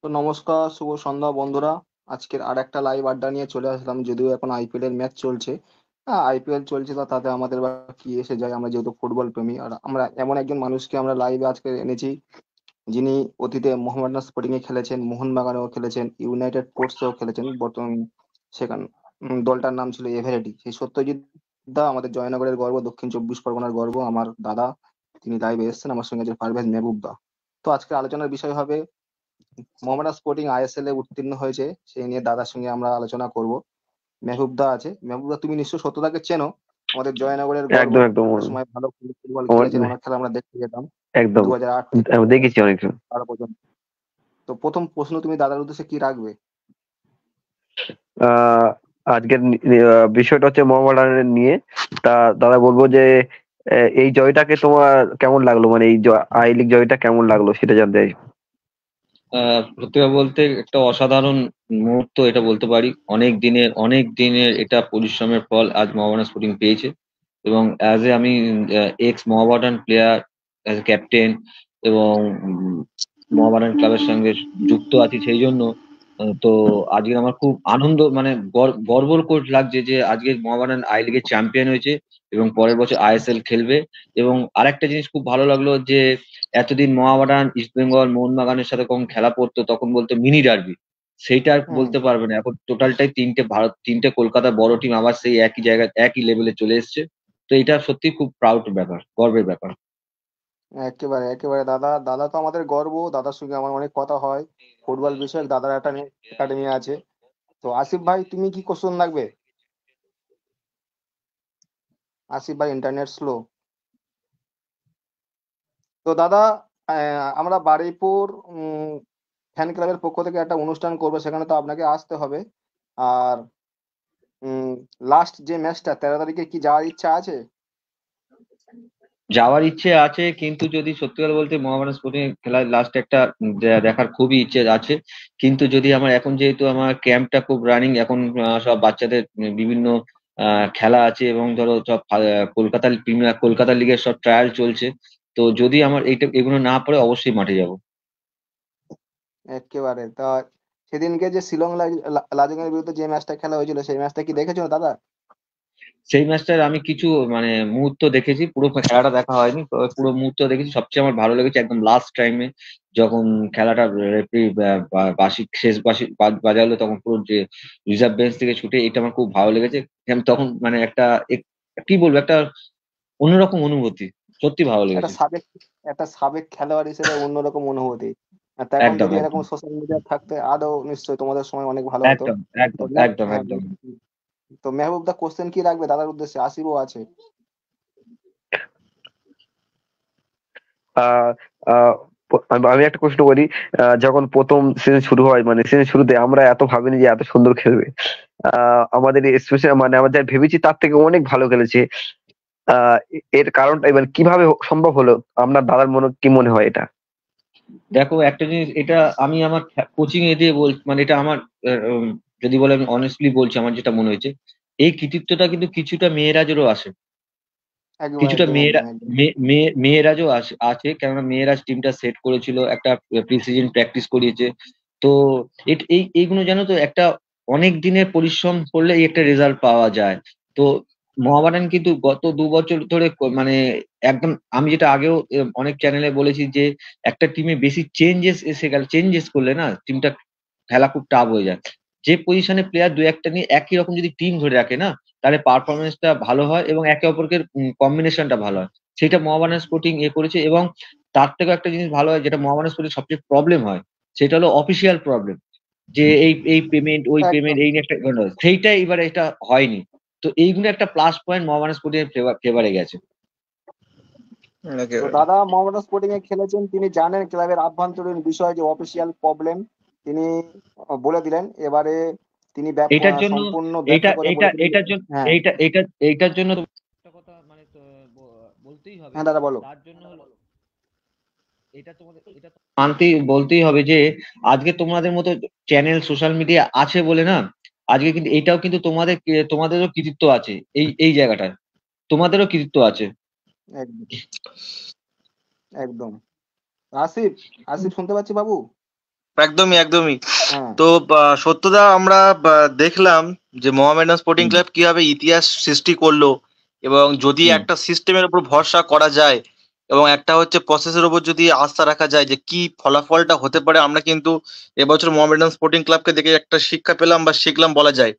তো নমস্কার, শুভ সন্ধ্যা বন্ধুরা। আজকের আর একটা লাইভ আড্ডা নিয়ে চলে আসলাম, যদিও এখন আইপিএল এর ম্যাচ চলছে। হ্যাঁ, আইপিএল চলছে, তো তাতে আমাদের বা কি এসে যায়, আমরা যেহেতু ফুটবল প্রেমী। আর আমরা এমন একজন মানুষকে আমরা লাইভে আজকে এনেছি, যিনি অতীতে মোহামেডান স্পোর্টিং এ খেলেছেন, মোহনবাগানেও খেলেছেন, ইউনাইটেড স্পোর্টসেও খেলেছেন। বর্তমান সেখান দলটার নাম ছিল এভারেডি। সেই সত্যজিৎ দা, আমাদের জয়নগরের গর্ব, দক্ষিণ চব্বিশ পরগনার গর্ব, আমার দাদা, তিনি লাইভে এসেছেন। আমার সঙ্গে যে পারভেজ মেহবুব দা। তো আজকে আলোচনার বিষয় হবে মোহামেডান স্পোর্টিং আইএসএল এ উত্তীর্ণ হয়েছে, সেই নিয়ে দাদার সঙ্গে আমরা আলোচনা করব। মেহবুবদা আছে। মেহবুবদা, তুমি নিশ্চয় সত্যতাকে চেনো, আমাদের জয়নগরের গর্ব। একদম একদম একটা সময় ভালো ফুটবল আমার খেলেছেন, ওনার খেলা আমরা দেখতে যেতাম একদম 2008 থেকে আমি দেখেছি অনেকজন। 2012 পর্যন্ত। তো প্রথম প্রশ্ন তুমি দাদার উদ্দেশ্যে কি রাখবে? আহ আজকের বিষয়টা হচ্ছে মোহামেডানের নিয়ে। তা দাদা বলবো যে এই জয়টাকে তোমার কেমন লাগলো, মানে এই আই লিগ জয়টা কেমন লাগলো সেটা জানতে চাই। সত্যি কথা বলতে একটা অসাধারণ মুহূর্ত এটা বলতে পারি। অনেক দিনের এটা পরিশ্রমের ফল আজ মোহামেডান স্পোর্টিং পেয়েছে। এবং অ্যাজ এ আমি x Mohammedan player, as a captain, এবং মোহামেডান ক্লাবের সঙ্গে যুক্ত আছি সেই জন্য তো আজকে আমার খুব আনন্দ, মানে গর্ব লাগছে যে আজকে মোহামেডান আই লিগের চ্যাম্পিয়ন হয়েছে এবং পরের বছর আইএসএল খেলবে। এবং আরেকটা জিনিস খুব ভালো লাগলো যে এতদিন মোহামেডান, ইস্ট বেঙ্গল, মোহনবাগানের সাথে কখন খেলা পড়তো তখন বলতো মিনি ডার্বি, সেইটা আর হুম। বলতে পারবে না। এখন টোটালটাই তিনটে কলকাতা বড় টিম আবার সেই একই জায়গায় একই লেভেলে চলে এসেছে। তো এটা সত্যি খুব প্রাউড ব্যাপার, গর্বের ব্যাপার। একেবারে একেবারে দাদা, দাদা তো আমাদের গর্ব। দাদার সঙ্গে আমার অনেক কথা হয় ফুটবল বিষয়ক। দাদার একটা একাডেমি আছে। তো আসিফ ভাই, তুমি কি কোশ্চেন রাখবে? আসিফ ভাই, ইন্টারনেট স্লো। তো দাদা, আমরা বারুইপুর ফ্যান ক্লাবের পক্ষ থেকে একটা অনুষ্ঠান করবো, সেখানে তো আপনাকে আসতে হবে। আর লাস্ট যে ম্যাচটা 13 তারিখে, কি যাওয়ার ইচ্ছা আছে? যাওয়ার ইচ্ছে আছে, কিন্তু যদি সত্যি কথা বলতে মোহামেডান স্পোর্টিং খেলার লাস্ট একটা দেখার খুবই ইচ্ছে আছে। কিন্তু যদি আমার এখন, যেহেতু আমার ক্যাম্পটা খুব রানিং এখন, সব বাচ্চাদের বিভিন্ন খেলা আছে এবং ধরো সব কলকাতা প্রিমিয়ার, কলকাতা লিগের সব ট্রায়াল চলছে। তো যদি আমার এগুলো না পড়ে অবশ্যই মাঠে যাব। একেবারে তা, সেদিনকে যে শিলং লাজংয়ের বিরুদ্ধে যে ম্যাচটা খেলা হয়েছিল, সেই ম্যাচটা কি দেখেছো দাদা? সেই ম্যাচটার আমি কিছু মানে মুহূর্ত দেখেছি, পুরো খেলাটা দেখা হয়নি, তবে পুরো মুহূর্ত দেখেছি। সবচেয়ে আমার ভালো লেগেছে একদম লাস্ট টাইমে, যখন খেলাটা রেফারি বাঁশি শেষ বাঁশি বাজালো, তখন পুরো যে রিজার্ভ বেঞ্চ থেকে ছুটে, এটা আমার খুব ভালো লেগেছে। আমি তখন মানে কি বলবো, একটা অন্যরকম অনুভূতি, সত্যি ভালো একটা লেগেছে। সাবেক একটা সাবেক খেলোয়াড় হিসেবে অন্যরকম অনুভূতি। আর তা এখন একদম যদি এরকম একদম সোশ্যাল মিডিয়া থাকতে, আরো নিশ্চয়ই তোমাদের সময় অনেক ভালো হতো। একদম তো একদম একদম হ্যাঁ। একদম তো মেহবুব দা, কোশ্চেন কি রাখবে দাদার উদ্দেশ্যে? আসিফও আছে। আহ আহ আমি একটা প্রশ্ন করি। যখন প্রথম সিজন শুরু হয়, মানে সিজন শুরুতে আমরা এত ভাবিনি যে এত সুন্দর খেলবে। আমাদের স্পেশাল, মানে আমরা যা ভেবেছি তার থেকে অনেক ভালো খেলেছে। এর কারণটা এবার কিভাবে সম্ভব হলো, আপনার দাদার কি মনে হয় এটা? দেখো একটা জিনিস, এটা আমি আমার কোচিং এ দিয়ে মানে এটা আমার আহ, উম, যদি বলে, আমি অনেস্টলি বলছি আমার যেটা মনে হয়েছে, এই কৃতিত্বটা কিন্তু কিছুটা মেয়েরাজেরও আসে। একদম কিছুটা একদম মেয়েরা একদম একদম। মেয়েরাজও আছে, কেননা মেয়েরাজ টিমটা সেট করেছিল, একটা প্রি সিজন প্র্যাকটিস করিয়েছে। তো এইগুলো জানো তো, একটা অনেক দিনের পরিশ্রম করলে এই একটা রেজাল্ট পাওয়া যায়। তো মোহামেডান কিন্তু গত 2 বছর ধরে মানে একদম, আমি যেটা আগেও অনেক চ্যানেলে বলেছি যে একটা টিমে বেশি চেঞ্জেস এসে গেল, চেঞ্জেস করলে না টিমটা খেলা খুব টাফ হয়ে যায়। যে পজিশনে প্লেয়ার দু একটা নিয়ে একই রকম যদি টিম ধরে রাখে না, তাহলে পারফরমেন্সটা ভালো হয় এবং একে অপরকে কম্বিনেশনটা ভালো হয়। সেটা মোহামেডান স্পোর্টিং করেছে। এবং তার থেকেও একটা জিনিস ভালো হয়, যেটা মোহামেডান স্পোর্টিং সবচেয়ে প্রবলেম হয়, সেটা হলো অফিসিয়াল প্রবলেম। যে এই পেমেন্ট, ওই পেমেন্ট, একদম। এই নিয়ে একটা সেইটা এবারে এটা হয়নি। তো এইগুলো একটা প্লাস পয়েন্ট মোহামেডান স্পোর্টিং এর ফেভারে গেছে। তো একেবারে। দাদা মোহামেডান স্পোর্টিং এ খেলেছেন, তিনি জানেন ক্লাবের আভ্যন্তরীণ বিষয় যে অফিসিয়াল প্রবলেম। তিনি বলে দিলেন এবারে। তিনি এটার জন্য সম্পূর্ণ এটা ব্যাখ্যা করে এটা বলেছিলেন যে এটার জন্য হ্যাঁ। এইটার জন্য তো একটা কথা মানে তো বলতেই হবে। হ্যাঁ দাদা, বলো। তার জন্য হলো, এটা তো বলতেই হবে যে আজকে তোমাদের মতো চ্যানেল, সোশ্যাল মিডিয়া আছে বলে না, আজকে কিন্তু এটাও কিন্তু তোমাদেরও কৃতিত্ব আছে, এই জায়গাটায় তোমাদেরও কৃতিত্ব আছে। একদম একদম। আসিফ, আসিফ শুনতে পাচ্ছি বাবু? একদমই একদমই। হ্যাঁ তো সত্যদা আমরা দেখলাম যে মোহামেডান স্পোর্টিং হুম ক্লাব কিভাবে ইতিহাস সৃষ্টি করলো, এবং যদি হুম একটা সিস্টেমের উপর ভরসা করা যায় এবং একটা হচ্ছে প্রসেসের উপর যদি আস্থা রাখা যায় যে কি ফলাফলটা হতে পারে, আমরা কিন্তু এবছর মোহামেডান স্পোর্টিং ক্লাবকে দেখে একটা শিক্ষা পেলাম বা শিখলাম বলা যায়।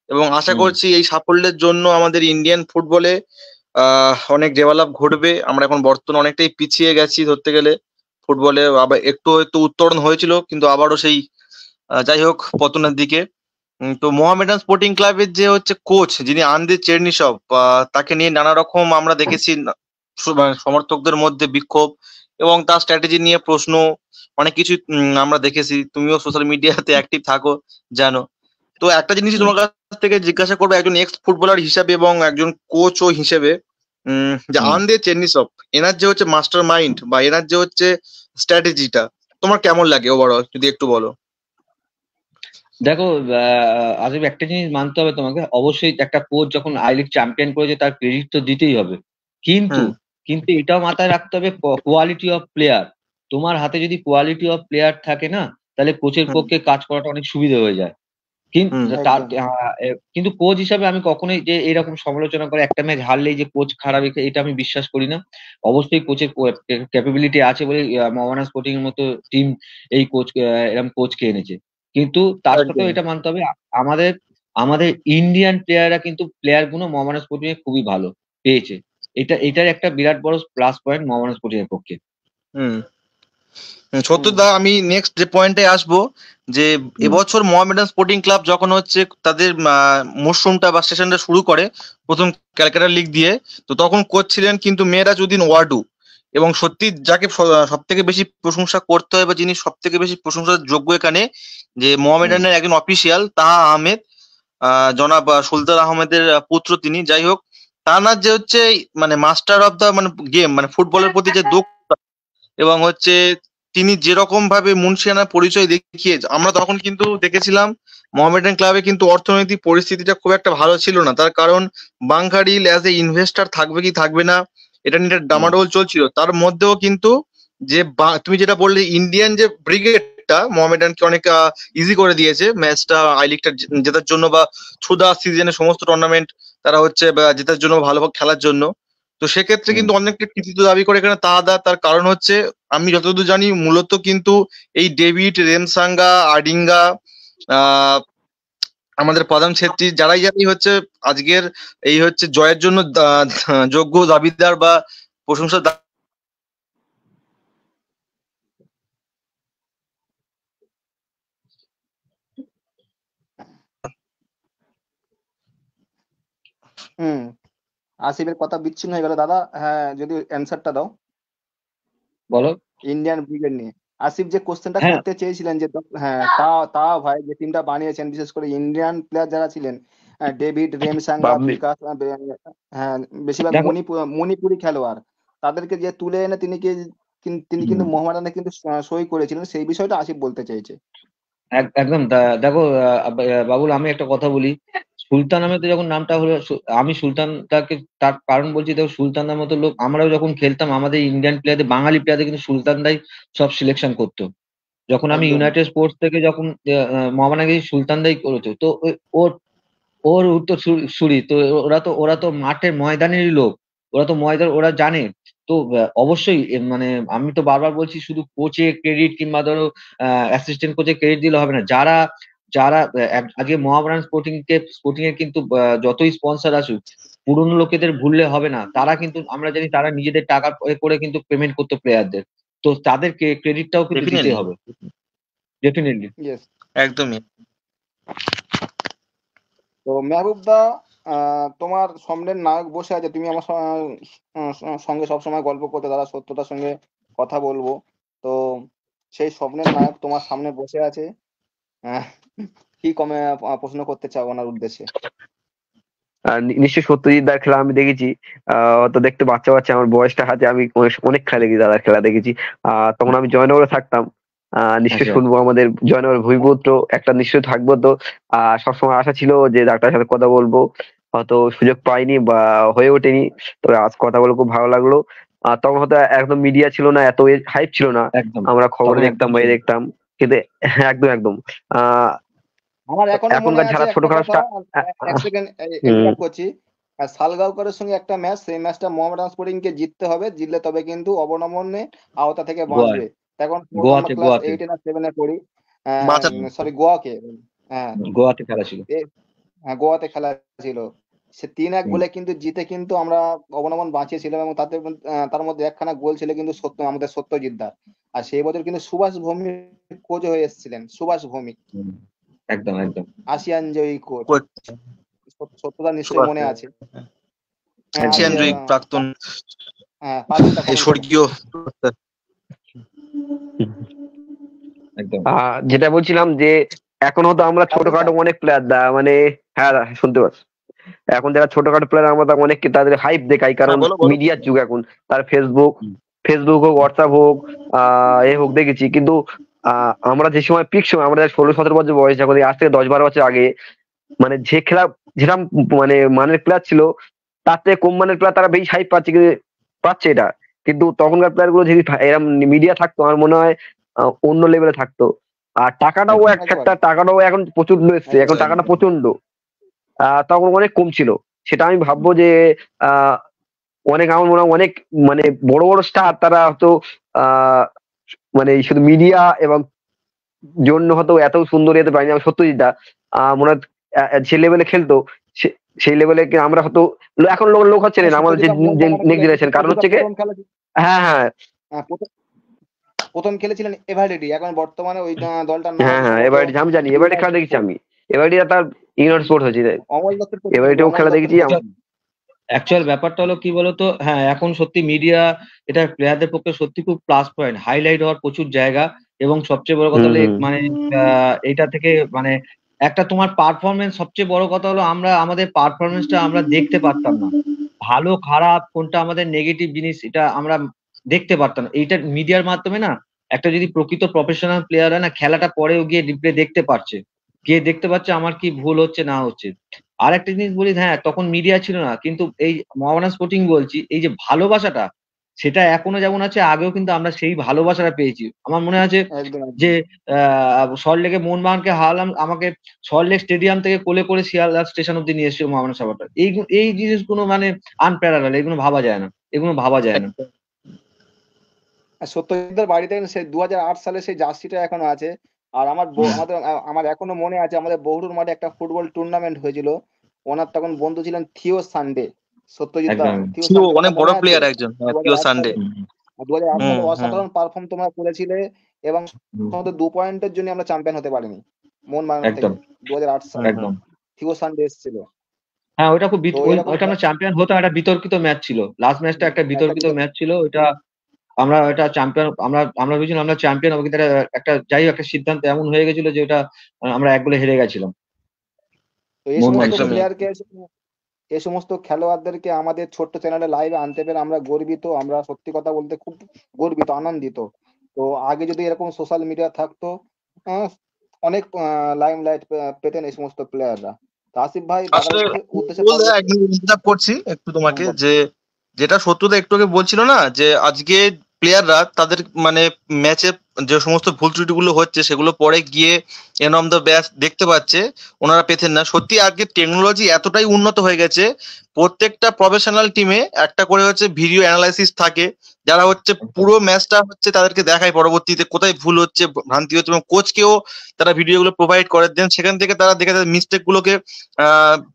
এবং আশা হুম করছি এই সাফল্যের জন্য আমাদের ইন্ডিয়ান ফুটবলে অনেক ডেভেলপ ঘটবে। আমরা এখন বর্তমানে অনেকটাই পিছিয়ে গেছি ধরতে গেলে ফুটবলে, আবার একটু একটু উত্তরণ হয়েছিল কিন্তু আবারও সেই যাই হোক পতনের দিকে। তো মোহামেডান স্পোর্টিং ক্লাবের যে হচ্ছে কোচ যিনি আন্দ্রে চেরনিসভ, তাকে নিয়ে নানা রকম আমরা দেখেছি মানে সমর্থকদের মধ্যে বিক্ষোভ এবং তার স্ট্র্যাটেজি নিয়ে প্রশ্ন, অনেক কিছু আমরা দেখেছি। তুমিও সোশ্যাল মিডিয়াতে অ্যাক্টিভ থাকো, জানো। তো একটা জিনিসই হুম তোমার কাছ থেকে জিজ্ঞাসা করবো, একজন এক্স ফুটবলার হিসাবে এবং একজন কোচও হিসেবে, যে হুম। আন্দ্রে চেরনিসভ, এনার যে হচ্ছে মাস্টার মাইন্ড বা এনার যে হচ্ছে স্ট্র্যাটেজিটা তোমার কেমন লাগে ওভারঅল, যদি একটু বলো। দেখো, আজব একটা জিনিস মানতে হবে তোমাকে, অবশ্যই একটা কোচ যখন আই লিগ চ্যাম্পিয়ন করেছে তার ক্রেডিট তো দিতেই হবে, কিন্তু হুম কিন্তু এটাও মাথায় রাখতে হবে কোয়ালিটি অফ প্লেয়ার। তোমার হাতে যদি কোয়ালিটি অফ প্লেয়ার থাকে না, তাহলে কোচের হুম পক্ষে কাজ করাটা অনেক সুবিধা হয়ে যায়। কিন্তু হুম তার একদম। কিন্তু কোচ হিসাবে আমি কখনোই যে এরকম সমালোচনা করে একটা ম্যাচ হারলেই যে কোচ খারাপ, এটা আমি বিশ্বাস করি না। অবশ্যই কোচের ক্যাপাবিলিটি আছে বলে মোহামেডান স্পোর্টিং এর মতো টিম এই কোচ এরকম কোচকে এনেছে। কিন্তু তার একদম। সাথেও এটা মানতে হবে, আমাদের আমাদের ইন্ডিয়ান প্লেয়াররা কিন্তু প্লেয়ার গুলো মোহামেডান স্পোর্টিং এ খুবই ভালো পেয়েছে। এটার একটা বিরাট বড় প্লাস পয়েন্ট মোহামেডান স্পোর্টিং এর পক্ষে। হুম হুম সত্যদা, আমি নেক্সট যে পয়েন্টে আসবো, যে হুম এবছর মোহামেডান স্পোর্টিং ক্লাব যখন হচ্ছে তাদের মরশুমটা বা সেশনটা শুরু করে প্রথম ক্যালকাটা লিগ দিয়ে, তো তখন কোচ ছিলেন কিন্তু মেরাজউদ্দিন ওয়াডু। এবং সত্যি যাকে সব থেকে বেশি প্রশংসা করতে হয় বা যিনি সব থেকে বেশি প্রশংসার যোগ্য এখানে, যে হুম মোহামেডানের একজন অফিসিয়াল তাহা আহমেদ, জনাব সুলতান আহমেদের পুত্র তিনি। যাই হোক, তানার যে হচ্ছে মানে মাস্টার অফ দা মানে গেম, মানে ফুটবলের প্রতি যে দক্ষতা, এবং হচ্ছে তিনি যেরকম ভাবে মুন্সিয়ানার পরিচয় দেখিয়ে, আমরা তখন কিন্তু দেখেছিলাম মোহামেডান ক্লাবে কিন্তু অর্থনৈতিক পরিস্থিতিটা খুব একটা ভালো ছিল না। তার কারণ বাংকারিল অ্যাজ এ ইনভেস্টর থাকবে কি থাকবে না, এটা নিয়ে একটা হুম ডামাডোল চলছিল। তার মধ্যেও কিন্তু যে তুমি যেটা বললে ইন্ডিয়ান যে ব্রিগেডটা মোহামেডানকে অনেক ইজি করে দিয়েছে ম্যাচটা আই লিগটা জেতার জন্য, বা থ্রু দা সিজনের সমস্ত টুর্নামেন্ট তারা হচ্ছে বা জেতার জন্য, ভালোভাবে খেলার জন্য। তো সেক্ষেত্রে হুম কিন্তু অনেকটা কৃতিত্ব দাবি করে এখানে তাহাদা। তার কারণ হচ্ছে আমি যতদূর জানি মূলত কিন্তু এই ডেভিড রেমসাঙ্গা, আডিঙ্গা, আহ আমাদের প্রধান ছেত্রী, যারাই যারাই হচ্ছে আজকের এই হচ্ছে জয়ের জন্য যোগ্য দাবিদার বা প্রশংসা হুম আসিফের কথা বিচ্ছিন্ন হয়ে গেল দাদা। হ্যাঁ, যদি অ্যান্সারটা দাও বলো। ইন্ডিয়ান ব্রিগেড নিয়ে। আসিফ যে কোশ্চেনটা হ্যাঁ করতে চেয়েছিলেন যে হ্যাঁ, তা তা ভাই যে টিমটা বানিয়েছেন বিশেষ করে ইন্ডিয়ান প্লেয়ার যারা ছিলেন, ডেভিড রেমসাঙ্গা, বাবলি বিকাশ, হ্যাঁ, বেশিরভাগ দেখো, মণিপুরি খেলোয়াড়, তাদেরকে যে তুলে এনে তিনি কিন্তু হুম মোহামেডানে কিন্তু সই করেছিলেন, সেই বিষয়টা আসিফ বলতে চেয়েছে। একদম দেখো, বাবুল, আমি একটা কথা বলি। সুলতান আহমেদের যখন নামটা হলো, আমি সুলতানটাকে তার কারণ বলছি। দেখো, সুলতানের মতো লোক আমরাও যখন খেলতাম, আমাদের ইন্ডিয়ান প্লেয়ারদের, বাঙালি প্লেয়ারদের কিন্তু সুলতানদাই সব সিলেকশন করতো। যখন আমি একদম। ইউনাইটেড স্পোর্টস থেকে যখন মোহামেডানকে সুলতানদাই করেছে, তো ওর ওর উত্তর সুরি তো, ওরা তো মাঠের ময়দানেরই লোক, ওরা তো ময়দান ওরা জানে। তো অবশ্যই মানে আমি তো বারবার বলছি, শুধু কোচে ক্রেডিট কিংবা ধরো অ্যাসিস্ট্যান্ট কোচে ক্রেডিট দিলে হবে না। যারা যারা আজকে মোহামেডান স্পোর্টিং এর কিন্তু যতই স্পন্সর আসুক, পুরনো লোকেদের ভুললে হবে না। তারা কিন্তু আমরা জানি তারা নিজেদের টাকা করে কিন্তু পেমেন্ট করতো প্লেয়ারদের, তো তাদেরকে ক্রেডিটটাও কিন্তু দিতে ডেফিনেটলি। হবে, ডেফিনেটলি। ইয়েস। একদমই। তো মেহবুব দা, তোমার স্বপ্নের নায়ক বসে আছে, তুমি আমার সঙ্গে সবসময় গল্প করতে, দাদা সত্যতার সঙ্গে কথা বলবো। তো সেই স্বপ্নের নায়ক তোমার সামনে বসে আছে। আহ, কি কমে প্রশ্ন করতে চাও ওনার উদ্দেশ্যে? নিশ্চয়ই সত্যজিৎ দার খেলা আমি দেখেছি। তো দেখতে বাচ্চা বাচ্চা, আমার বয়সটা হাতে, আমি অনেক খেলা দেখি, দাদার খেলা দেখেছি। তখন আমি জয়নগরে থাকতাম। নিশ্চয়ই আচ্ছা। শুনবো আমাদের জয়নগর ভূমিপুত্র একটা নিশ্চয়ই থাকবো। তো সবসময় আশা ছিল যে ডাক্তারের সাথে কথা বলবো, হয়তো সুযোগ পাইনি বা হয়ে ওঠেনি। তবে আজ কথা বলে খুব ভালো লাগলো। তখন হয়তো একদম মিডিয়া ছিল না, এত হাইপ ছিল না, একদম, আমরা খবরে তখন দেখতাম একদম বা ছিল। দেখতাম। কিন্তু একদম একদম আহ আমার এখনো মনে এখনকার আছে যারা একটা ছোটখাটো কথা, এক সেকেন্ড হুম ইন্টারাপ্ট করছি। সালগাঁওকরের সঙ্গে একটা ম্যাচ, সেই ম্যাচটা মোহামেডান স্পোর্টিং কে জিততে হবে, জিতলে তবে কিন্তু অবনমনে আওতা থেকে গোয়ায় বাঁচবে। তখন আমরা গোয়াতে ক্লাস গোয়াতে 8 না 7 এ পড়ি। বাঁচার সরি, গোয়াকে, হ্যাঁ, গোয়াতে খেলা ছিল। হ্যাঁ, গোয়াতে খেলা ছিল। সে 3-1 হুম, গোলে কিন্তু জিতে কিন্তু আমরা অবনমন বাঁচিয়েছিলাম, এবং তার মধ্যে একখানা গোল ছিল কিন্তু আমাদের সত্যজিৎ দার। আর সেই বছর কিন্তু সুভাষ ভৌমিক কোচ হয়ে এসেছিলেন, সুভাষ ভৌমিক, হুম, একদম একদম আসিয়ান জয়ী কোচ। কোচ সত্যদা নিশ্চয়ই সুভাষ, মনে আছে। হ্যাঁ, একদম এশিয়ান জয়ী একদম প্রাক্তন হ্যাঁ, প্রাক্তনটা এই ক্ষমা করুন। স্বর্গীয়। একদম যেটা বলছিলাম যে এখনো তো আমরা রাসেল ছোটখাটো স্যার, অনেক প্লেয়ার মানে হ্যাঁ শুনতে পাচ্ছি। এখন যারা ছোটখাটো প্লেয়ার আমরা অনেককে তাদের হাইপ দেখাই, কারণ হ্যাঁ বলো বলো। মিডিয়ার যুগ এখন। তার ফেসবুক হুম, ফেসবুক হোক, হোয়াটসঅ্যাপ হোক, এ হোক, দেখেছি। কিন্তু আমরা যে সময় পিক সময় আমরা 16-17 বছর বয়স, যখন আজ থেকে 10-12 বছর আগে, মানে যে খেলা যেরকম মানে মানের প্লেয়ার ছিল, তার থেকে কম মানের প্লেয়ার তারা বেশি হাইপ পাচ্ছে, পাচ্ছে এটা। কিন্তু তখনকার প্লেয়ার গুলো যদি এরকম মিডিয়া থাকতো, আমার মনে হয় অন্য লেভেলে থাকতো। আর টাকাটাও একদম এক একবারে ফ্যাক্টর, টাকাটাও এখন প্রচন্ড এসছে, এখন একবারে টাকাটা প্রচন্ড। তখন অনেক কম ছিল। সেটা আমি ভাববো যে আহ অনেক, আমার মনে হয় অনেক মানে বড় বড় স্টার তারা হয়তো আহ মানে শুধু মিডিয়া এবং জন্য হয়তো এত সুন্দর যেতে পারিনি। আমি সত্যজিৎ দা মনে হয় যে লেভেলে খেলতো, সেই লেভেলে আমরা হয়তো এখন লোক হচ্ছে না আমাদের যে সত্যজিৎ বর্তমানে নেক্সট খেলেছে, জেনারেশন। কারণ সত্যজিৎ হচ্ছে কি, প্রথম খেলা, হ্যাঁ হ্যাঁ প্রথম প্রথম খেলেছিলেন এভারডি, এখন বর্তমানে ওই দলটার নাম হ্যাঁ হচ্ছে হ্যাঁ সম্ভবত এবারে আমি জানি, এবারে খেলা দেখেছি ইউনাইটেড। আমি। এবারে তার ইউনাইটেড স্পোর্ট হয়েছে, অমল দত্তের কোচ কিন্তু, এবারেও অমল খেলা দত্তের দেখেছি কোচ। অ্যাকচুয়াল ব্যাপারটা হলো কি বলতো, হ্যাঁ এখন সত্যি মিডিয়া এটা প্লেয়ারদের পক্ষে সত্যি খুব প্লাস পয়েন্ট, হাইলাইট হওয়ার প্রচুর জায়গা। এবং সবচেয়ে বড় কথা হুম হলো হুম মানে এটা থেকে মানে একটা তোমার পারফরমেন্স, সবচেয়ে বড় কথা হলো আমরা আমাদের পারফরমেন্সটা আমরা দেখতে পারতাম না, ভালো খারাপ কোনটা আমাদের নেগেটিভ জিনিস এটা আমরা দেখতে পারতাম না। এইটা মিডিয়ার মাধ্যমে না, একটা যদি প্রকৃত প্রফেশনাল প্লেয়ার হয় না, খেলাটা পরেও গিয়ে রিপ্লে দেখতে পারছে, গিয়ে দেখতে পাচ্ছে আমার কি ভুল হচ্ছে না হচ্ছে। আর একটা জিনিস বলি, হ্যাঁ তখন মিডিয়া ছিল না, কিন্তু এই মোহামেডান স্পোর্টিং বলছি, এই যে ভালোবাসাটা সেটা এখনো যেমন আছে, আগেও কিন্তু আমরা সেই ভালোবাসাটা পেয়েছি। আমার মনে আছে একদম একদম। যে সল্টলেকে মোহনবাগানকে হারালাম, আমাকে সল্টলেক স্টেডিয়াম থেকে কোলে করে শিয়ালদা স্টেশন অব্দি নিয়ে এসেছিল মোহামেডান সাপোর্টার। এই জিনিসগুলো মানে আনপ্যারালাল, এগুলো ভাবা যায় না, এগুলো ভাবা যায় না। আর সত্যজিতের বাড়িতে সেই 2008 সালে সেই জার্সিটা এখনো আছে। আর আমার এখনো মনে আছে, আমাদের বহুরুর মাঠে একটা ফুটবল টুর্নামেন্ট হয়েছিল। ওনার তখন বন্ধু ছিলেন থিও সানডে, সত্যজিৎ দা। একদম থিও থিও সানডে কথা অনেক বড় মনে আছে? প্লেয়ার একজন, দু হাজার থিও আট সানডে। সালে হুম, 2008 সালে হুম হুম। অসাধারণ পারফর্ম তোমরা করেছিলে, এবং হুম, তোমাদের 2 পয়েন্টের জন্য আমরা চ্যাম্পিয়ন হতে পারিনি মোহনবাগান থেকে একদম 2008 হুম সালে। হুম। একদম। থিও সানডে এসেছিল। হ্যাঁ ওইটা খুব তো এরকম ওইটা আমরা চ্যাম্পিয়ন হতো, একটা বিতর্কিত ম্যাচ ছিল, লাস্ট ম্যাচটা একটা একটা বিতর্কিত বিতর্ক। ম্যাচ ছিল ওইটা। আমরা এটা চ্যাম্পিয়ন, আমরা ভেবেছিলাম আমরা চ্যাম্পিয়ন হবো, কিন্তু একটা যাই হোক একটা সিদ্ধান্ত এমন হয়ে গেছিল যে ওটা আমরা 1 গোলে হেরে গেছিলাম তো এই সমস্ত মোহনবাগানের সঙ্গে। একদমই। প্লেয়ারকে, এই সমস্ত খেলোয়াড়দেরকে আমাদের ছোট্ট চ্যানেলে লাইভে আনতে পেরে আমরা গর্বিত। আমরা সত্যি কথা বলতে খুব গর্বিত, আনন্দিত। তো আগে যদি এরকম সোশ্যাল মিডিয়া থাকতো, আহ, অনেক লাইম লাইট পেতেন এই সমস্ত প্লেয়াররা। তো আসিফ ভাই, দাদার আসলে উদ্দেশ্যে বলতে একদম ইন্টারাপ্ট করছি একটু তোমাকে, যে যেটা সত্যতা একটু আগে বলছিল না, যে আজকে প্লেয়াররা তাদের মানে ম্যাচে যে সমস্ত ভুল ত্রুটিগুলো হচ্ছে সেগুলো পরে গিয়ে এন অফ দ্য ব্যাচ দেখতে পাচ্ছে, ওনারা পেতেন না। সত্যি আজকে টেকনোলজি এতটাই উন্নত হয়ে গেছে, প্রত্যেকটা প্রফেশনাল টিমে একটা করে হচ্ছে ভিডিও অ্যানালাইসিস থাকে, যারা হচ্ছে পুরো ম্যাচটা হচ্ছে তাদেরকে দেখায় পরবর্তীতে কোথায় ভুল হচ্ছে, ভ্রান্তি হচ্ছে, এবং কোচকেও তারা ভিডিওগুলো প্রোভাইড করে দেন। সেখান থেকে তারা দেখে তাদের মিস্টেক গুলোকে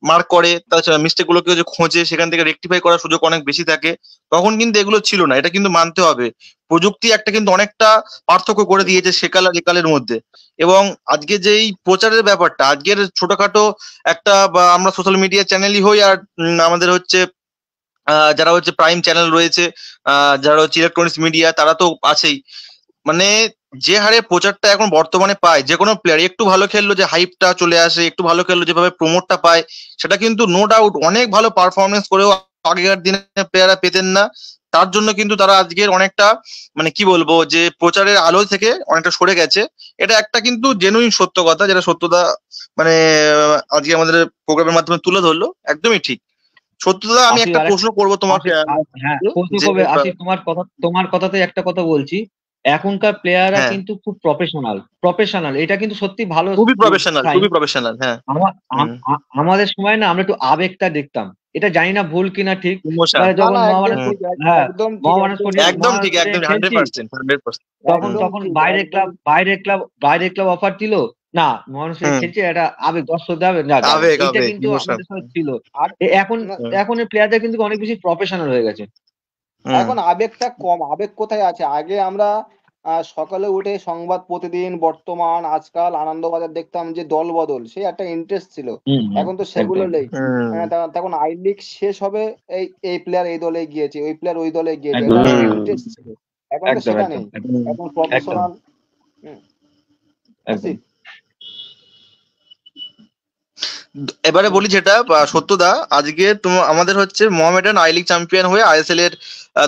মার্ক করে, তাছাড়া মিস্টেক গুলোকে যে খোঁজে, সেখান থেকে রেকটিফাই করার সুযোগ অনেক বেশি থাকে। তখন কিন্তু এগুলো ছিল না, এটা কিন্তু মানতে হবে। প্রযুক্তি একটা কিন্তু অনেকটা পার্থক্য করে দিয়েছে সেকাল আর একালের মধ্যে। এবং আজকে যে এই প্রচারের ব্যাপারটা, আজকের ছোটখাটো একটা বা আমরা সোশ্যাল মিডিয়া চ্যানেলই হই, আর আমাদের হচ্ছে যারা হচ্ছে প্রাইম চ্যানেল রয়েছে, যারা হচ্ছে ইলেকট্রনিক্স মিডিয়া, তারা তো আছেই। মানে যে হারে প্রচারটা এখন বর্তমানে পায়, যে কোনো প্লেয়ার একটু ভালো খেললো যে হাইপটা চলে আসে, একটু ভালো খেললো যেভাবে প্রমোটটা পায়, সেটা কিন্তু নো ডাউট অনেক ভালো পারফরমেন্স করেও আগেকার দিনে প্লেয়াররা পেতেন না। তার জন্য কিন্তু তারা আজকের অনেকটা মানে কি বলবো, যে প্রচারের আলো থেকে অনেকটা সরে গেছে। এটা একটা কিন্তু জেনুইন সত্য কথা, যেটা সত্যতা মানে আজকে আমাদের প্রোগ্রামের মাধ্যমে তুলে ধরলো, একদমই ঠিক। সত্যতা, আমি আসিফ একটা আর প্রশ্ন করবো তোমাকে, আসিফ হ্যাঁ প্রশ্ন যে করবে আসিফ, তোমার কথাতে একটা কথা বলছি। এখনকার প্লেয়াররা হ্যাঁ কিন্তু খুব প্রফেশনাল, এটা কিন্তু সত্যি ভালো খুবই প্রফেশনাল, সাইন। খুবই প্রফেশনাল। হ্যাঁ হুম। আমাদের সময় না আমরা একটু আবেগটা দেখতাম, এটা জানি না ভুল কিনা ঠিক। ইমোশন। মানে না যখন না, একদম মোহামেডান হুম। ঠিক, হ্যাঁ একদম ঠিক, মোহামেডান একদম স্পোর্টিং ঠিক, একদম ঠিক, একদম খেলছি, 100%, 100%। তখন একদম তখন ঠিক, বাইরের একদম ক্লাব বাইরের ক্লাব অফার দিল না, মোহামেডান স্পোর্টিং হুম। খেলছে, এটা আবেগ, দর্শক যাবে না যাবে, আবেগ, এইটা আবেগ, কিন্তু ইমোশন। আমাদের সময় ছিল। আর এখন না, হুম। এখনের প্লেয়ারদের কিন্তু অনেক বেশি প্রফেশনাল হয়ে গেছে। হুম। এখন আবেগটা কম। আবেগ কোথায় আছে? আগে আমরা সকালে উঠে সংবাদ প্রতিদিন, বর্তমান, আজকাল, আনন্দবাজার দেখতাম যে দল বদল, সেই একটা ইন্টারেস্ট ছিল। হুম হুম এখন তো একদম সেগুলো একদম নেই। হুম। তখন আই লিগ শেষ হবে, এই এই প্লেয়ার এই দলে গিয়েছে, ওই প্লেয়ার ওই দলে গিয়েছে, একদম এটা একটা একদম হুম। ইন্টারেস্ট ছিল। এখন তো একদম সেটা একদম নেই। একদম হুম। এখন একদম প্রফেশনাল। একদম। আসিফ, এবারে হুম, বলি যেটা সত্যদা, আজকে আমাদের হচ্ছে মোহামেডান আই লিগ চ্যাম্পিয়ন হয়ে আইএসএল এর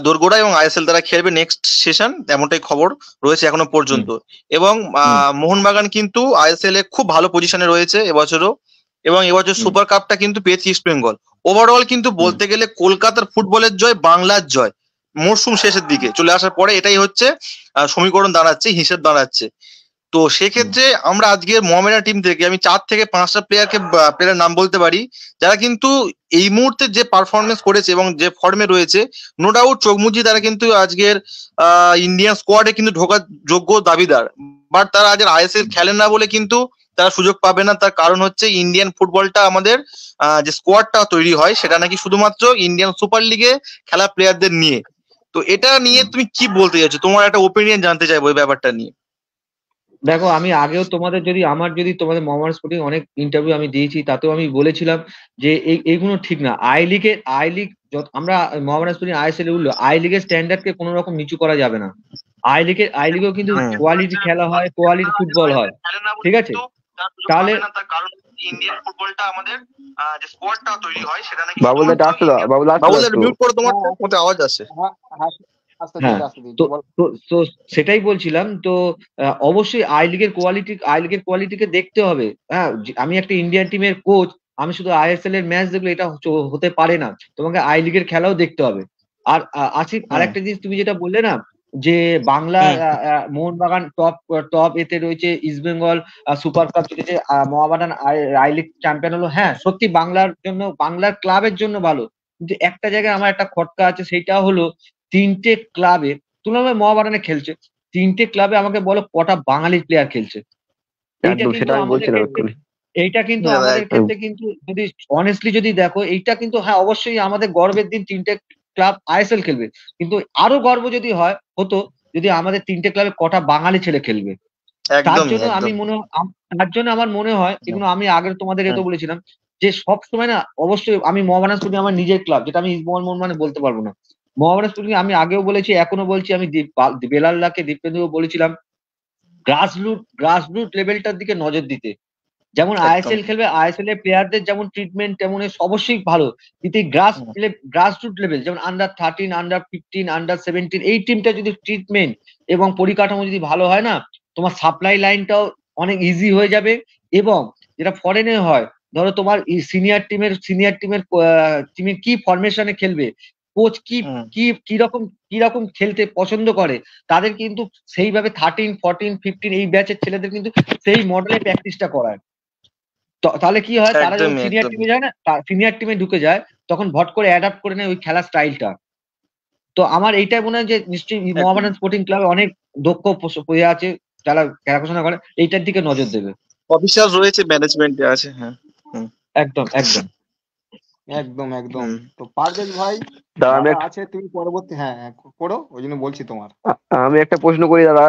দোরগোড়া, এবং আইএসএল তারা খেলবে নেক্সট সেশন, এমনটাই খবর রয়েছে এখনো হুম পর্যন্ত। এবং হুম মোহনবাগান কিন্তু আইএসএল এ খুব ভালো পজিশনে রয়েছে এবছরও, এবং এবছর হুম সুপার কাপটা কিন্তু পেয়েছে ইস্ট বেঙ্গল। ওভারঅল কিন্তু হুম বলতে গেলে কলকাতার ফুটবলের জয়, বাংলার জয়। মরশুম শেষের দিকে চলে আসার পরে এটাই হচ্ছে সমীকরণ দাঁড়াচ্ছে, হিসেব দাঁড়াচ্ছে। তো হুম সেক্ষেত্রে আমরা আজকের মোহামেডান টিম থেকে আমি 4 থেকে 5টা প্লেয়ারের নাম বলতে পারি, যারা কিন্তু এই মুহূর্তে যে পারফরমেন্স করেছে এবং যে ফর্মে রয়েছে, নো ডাউট চোখ মুজি তারা কিন্তু আজকের ইন্ডিয়ান স্কোয়াডে কিন্তু ঢোকার যোগ্য দাবিদার। বাট তারা আজকের আইএসএল খেলেন না বলে কিন্তু তারা সুযোগ পাবে না। তার কারণ হচ্ছে ইন্ডিয়ান ফুটবলটা আমাদের যে স্কোয়াডটা তৈরি হয় সেটা নাকি শুধুমাত্র ইন্ডিয়ান সুপার লিগে খেলা প্লেয়ারদের নিয়ে। তো এটা নিয়ে হুম। তুমি কি বলতে চাইছো? তোমার একটা ওপিনিয়ন জানতে চাইবো এই ব্যাপারটা নিয়ে। দেখো, আমি আগেও যদি তোমাদের মোহামেডান স্পোর্টিং অনেক ইন্টারভিউ আমি দিয়েছি, তাতেও আমি বলেছিলাম যে এইগুলো ঠিক না। আই লিগ আমরা মোহামেডান স্পোর্টিং আইএসএল উঠলো, আই লিগের স্ট্যান্ডার্ডকে কোনো রকম নিচু করা যাবে না। আই লিগেও কিন্তু হুম। কোয়ালিটি খেলা হয়, কোয়ালিটি ফুটবল হয়, খেলে না বলে ঠিক আছে? কিন্তু তারা সুযোগ তাহলে পাবে না। তার কারণ ইন্ডিয়ান ফুটবলটা আমাদের যে স্কোয়াডটা তৈরি হয় সেটা নাকি বাবুল দা একটু শুধুমাত্র আসতে দাও, ইন্ডিয়ান। বাবুল আসতে দাও বাবুল একটু একটু। মিউট করো, তোমার হ্যাঁ আসতে, মধ্যে আওয়াজ আসছে। হ্যাঁ হ্যাঁ, আসতে হ্যাঁ, দিচ্ছি, আসতে তো দিচ্ছি, বল। তো তো সেটাই বলছিলাম তো। অবশ্যই আই লিগের কোয়ালিটিকে দেখতে হবে। হ্যাঁ, আমি একটা ইন্ডিয়ান টিমের কোচ, আমি শুধু আইএসএল এর ম্যাচ দেখলে এটা হতে পারে না, তোমাকে আই লিগের খেলাও দেখতে হবে। আর আসিফ, হুম। আরেকটা জিনিস তুমি যেটা বললে না, যে বাংলা হুম। মোহনবাগান টপ টপ এতে রয়েছে, ইস্ট বেঙ্গল সুপার কাপ জিতেছে, মোহামেডান আই লিগ চ্যাম্পিয়ন হলো। হ্যাঁ সত্যি বাংলার জন্য, বাংলার ক্লাবের জন্য ভালো, কিন্তু একটা জায়গায় আমার একটা খটকা আছে, সেটা হলো তিনটে ক্লাবে, তুলনায় মোহামেডানে খেলছে, তিনটে ক্লাবে আমাকে বলো কটা বাঙালি প্লেয়ার খেলছে। এইটা একদম কিন্তু সেটা আমি আমাদের বলছিলাম ক্ষেত্রে এক্ষুনি। এইটা কিন্তু দাদা আমাদের একদম। ক্ষেত্রে কিন্তু যদি অনেস্টলি যদি দেখো, এইটা কিন্তু হ্যাঁ অবশ্যই আমাদের গর্বের দিন, তিনটে ক্লাব আইএসএল খেলবে, কিন্তু আরো গর্ব যদি হতো যদি আমাদের তিনটে ক্লাবে কটা বাঙালি ছেলে খেলবে। তার একদমই, জন্য আমি একদম। তার জন্য আমার মনে হয়, হুম। এগুলো আমি আগের তোমাদের হুম। এতো বলেছিলাম, যে সব সময় না, অবশ্যই আমি মোহামেডান স্পোর্টিং আমার নিজের ক্লাব, যেটা আমি ইস্টবেঙ্গল মোহনবাগানে বলতে পারবো না। মোহামেডান স্পোর্টিং আমি আগেও বলেছি, এখনো বলছি, আমি বেলালদাকে, দীপেন্দুকে বলেছিলাম গ্রাসরুট লেভেলটার দিকে নজর দিতে। যেমন একদম। আইএসএল খেলবে, আইএসএল এর প্লেয়ারদের যেমন ট্রিটমেন্ট তেমন অবশ্যই ভালো, কিন্তু এই হুম। গ্রাসরুট লেভেল, যেমন আন্ডার 13, আন্ডার 15, আন্ডার 17, এই টিমটা যদি ট্রিটমেন্ট এবং পরিকাঠামো যদি ভালো হয় না, তোমার সাপ্লাই লাইনটাও অনেক ইজি হয়ে যাবে। এবং যেটা ফরেনে হয়, ধরো তোমার সিনিয়র টিমের টিমে কি ফরমেশনে খেলবে, কোচ কি হুম। কি কিরকম কিরকম খেলতে পছন্দ করে, তাদের কিন্তু সেইভাবে 13, 14, 15 এই ব্যাচের ছেলেদের কিন্তু সেই মডেলে প্র্যাকটিসটা করায়। তাহলে কি হয়, তারা যখন একদমই, সিনিয়র একদমই। টিমে যায় না, সিনিয়র টিমে ঢুকে যায়, তখন ভট করে অ্যাডাপ্ট করে নেয় ওই খেলার স্টাইলটা। তো আমার এইটাই মনে হয় যে নিশ্চয়ই একদম। মোহামেডান স্পোর্টিং ক্লাবে অনেক দক্ষ প্লেয়ার আছে, যারা দেখাশোনা করে, এইটার দিকে নজর দেবে। অফিসার রয়েছে, ম্যানেজমেন্টে আছে। হ্যাঁ। হুম। একদম একদম। একদম একদম। হুম। তো পারভেজ ভাই, দাদা আমি দাদা একটা আছে, তুমি পরবর্তী, হ্যাঁ হ্যাঁ, করো, ওই জন্য বলছি তোমার। আমি একটা প্রশ্ন করি দাদা।